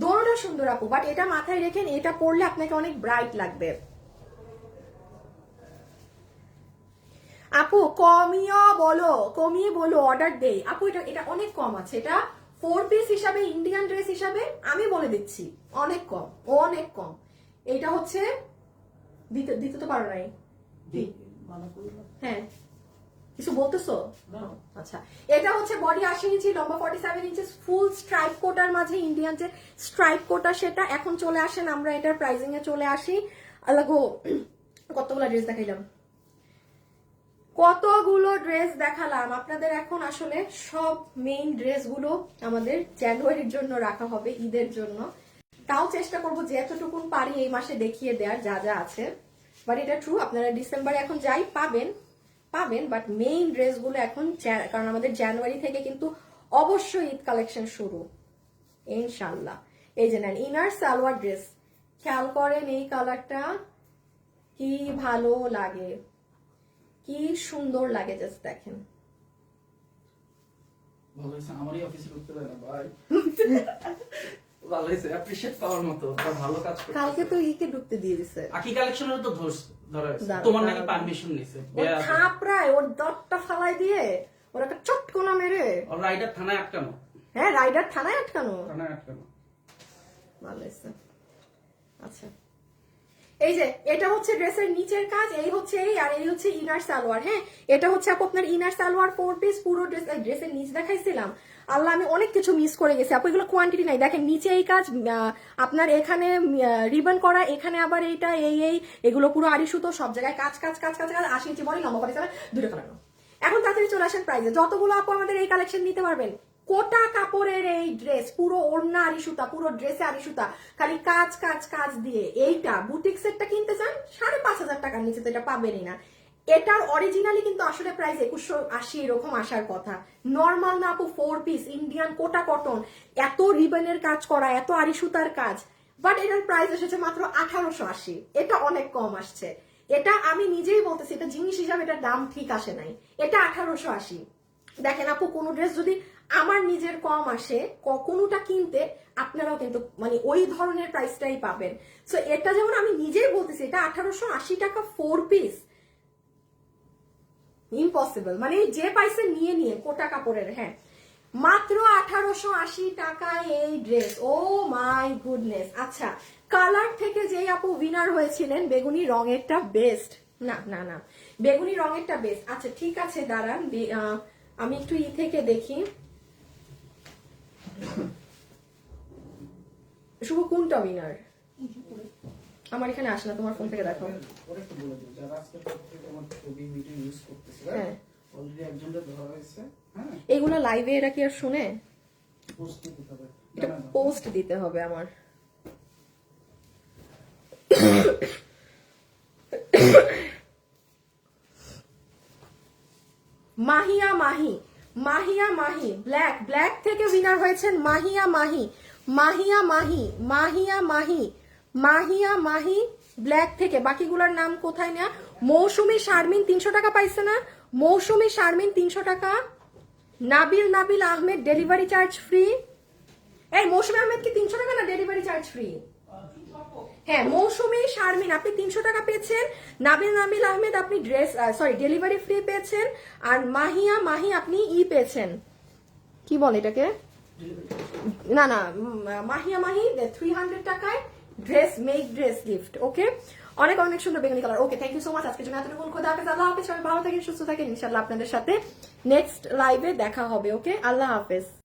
দোনোটা সুন্দর আপু, বাট এটা মাথায় রেখেন, এটা পরলে আপনাকে অনেক ব্রাইট লাগবে। আপু কমিয়ে বলো অর্ডার দেই। আপু এটা অনেক কম আছে, এটা 4 পিস হিসাবে, ইন্ডিয়ান ড্রেস হিসাবে আমি বলে দিচ্ছি অনেক কম, অনেক কম। এটা হচ্ছে দিতে তো পারো নাই। হ্যাঁ, কিছু বলতেছো? আচ্ছা, এটা হচ্ছে বডি 80 ইঞ্চি, লম্বা 47 ইঞ্চি, ফুল স্ট্রাইপ কোটার মাঝে ইন্ডিয়ান যে স্ট্রাইপ কোটা সেটা। এখন চলে আসেন আমরা এটার প্রাইসিং এ চলে আসি। আল্লাহ গো, কতগুলো ড্রেস দেখাইলাম, কতগুলো ড্রেস দেখালাম আপনাদের। এখন আসলে সব মেইন ড্রেসগুলো আমাদের জানুয়ারির জন্য রাখা হবে, ঈদের জন্য। তাও চেষ্টা করবো যে এতটুকুন পারি এই মাসে দেখিয়ে দেওয়ার যা যা আছে। বাট এটা ট্রু, আপনারা ডিসেম্বরে এখন যাই পাবেন, বাট মেইন ড্রেসগুলো এখন, কারণ আমাদের জানুয়ারি থেকে কিন্তু অবশ্যই ঈদ কালেকশন শুরু ইনশাল্লাহ। এই যে নেন ইনার সালোয়ার ড্রেস, খেয়াল করেন এই কালারটা কি ভালো লাগে, কি সুন্দর লাগে, জাস্ট দেখেন। ভালো হয়েছে, আমারই অফিসে ঢুকতে দেয় না ভাই। ভালো হয়েছে, অ্যাপ্রিশিয়েট পাওয়ার মতো, ভালো কাজ করতে। কালকে তো ইকে ঢুকতে দিয়ে দিছে, আকি কালেকশনের তো ধরা হয়েছে, তোমার নাকি পারমিশন নিছে। থাপড়ায় ওর দরটা ফালাই দিয়ে ওর একটা চটকোনা মেরে, ওর রাইডার থানায় আটকানো। হ্যাঁ, রাইডার থানায় আটকানো। ভালো হয়েছে। আচ্ছা, এই যে এটা হচ্ছে ড্রেসের নিচের কাজ, এই হচ্ছে আর এই হচ্ছে ইনার সালোয়ার। হ্যাঁ, এটা হচ্ছে আপনার ইনার সালোয়ার 4 পিস, পুরো ড্রেসের নিচ দেখাইছিলাম। আল্লাহ, আমি অনেক কিছু মিস করে গেছি আপু, এগুলো কোয়ান্টিটি নাই। দেখেন নিচে এই কাজ, আপনার এখানে রিবন করা, এখানে আবার এইটা এগুলো পুরো আড়ি সুতো, সব জায়গায় কাজ কাজ কাজ কাজ কাজ। 80 ইঞ্চি বডি, লম্বা 47, দুটো কালার। এখন তাড়াতাড়ি চলে আসেন প্রাইজে। যতগুলো আপু আমাদের এই কালেকশন নিতে পারবেন, কোটা কাপড়ের এই ড্রেস, পুরো ওড়না আড়ি সুতা, পুরো ড্রেসে আড়ি সুতা, খালি কাজ কাজ কাজ দিয়ে। এইটা বুটিক সেটটা কিনতে চান 5,500 টাকার নিচে তো এটা পাবেনই না। এটার অরিজিনালি কিন্তু আসলে প্রাইস 2180 এরকম আসার কথা, নর্মাল না আপু। 4 পিস ইন্ডিয়ান কোটা কটন, এত রিবনের কাজ করা, এত আড়ি সুতার কাজ, বাট এটার প্রাইস এসেছে মাত্র 1880। এটা অনেক কম আসছে, এটা আমি নিজেই বলতেছি, এটা জিনিস হিসাবে এটা দাম ঠিক আসে নাই, এটা 1880। দেখেন আপু, কোনো ড্রেস যদি আমার নিজের কম আসে কোনোটা কিনতে, আপনারাও কিন্তু মানে ওই ধরনের প্রাইসটাই পাবেন। সো এটা যেমন আমি নিজেই বলতেছি, এটা 1880 টাকা 4 পিস। ইম্পসিবল, মানে যে পাইছে নিয়ে নিয়ে কোটা কাপড়ের। হ্যাঁ, মাত্র 1880 টাকায় এই ড্রেস। Oh my goodness. আচ্ছা, কালার থেকে যেই আপু উইনার হয়েছিলেন, বেগুনি রঙেরটা বেস্ট। না না না, বেগুনি রঙেরটা বেস্ট। আচ্ছা ঠিক আছে, দাঁড়ান আমি একটু থেকে দেখি শুভ কোনটা উইনার। আমার এখানে আসে না, তোমার ফোন থেকে দেখো। ওরা একটু বলে দিও যারা আজকে থেকে আমার ছবি ভিডিও ইউজ করতেছে, হ্যাঁ, অলরেডি একজনের ধরা হয়েছে। হ্যাঁ, এগুলো লাইভে এরা কি আর শুনে? পোস্ট দিতে হবে। এটা পোস্ট দিতে হবে আমার। মাহিয়া মাহি, মাহিয়া মাহি ব্ল্যাক, ব্ল্যাক থেকে উইনার হয়েছেন মাহিয়া মাহি, মাহিয়া মাহি, মাহিয়া মাহি, মাহিয়া মাহি ব্ল্যাক থেকে। বাকিগুলোর নাম কোথায় না? মৌসুমী শারমিন 300 টাকা পাইছে না? মৌসুমী শারমিন 300 টাকা। Nabil Ahmed delivery charge free. এই মৌসুমী আহমেদ কি 300 টাকা না ডেলিভারি চার্জ ফ্রি? হ্যাঁ, মৌসুমী শারমিন আপনি 300 টাকা পেয়েছেন। নাবিল আহমেদ আপনি ডেলিভারি ফ্রি পেয়েছেন। আর মাহিয়া মাহি আপনি পেয়েছেন, কি বলে এটাকে, না না, মাহিয়া মাহি 300 টাকায় মেক ড্রেস গিফট। ওকে, অনেক অনেক সুন্দর বেগুনি colour. Okay, thank you so much আজকের জন্য এতটুকু। খোদা হাফেজ, আল্লাহ হাফেজ, সবাই ভালো থাকেন, সুস্থ থাকেন। ইনশাআল্লাহ আপনাদের সাথে নেক্সট লাইভে দেখা হবে। ওকে, আল্লাহ হাফেজ।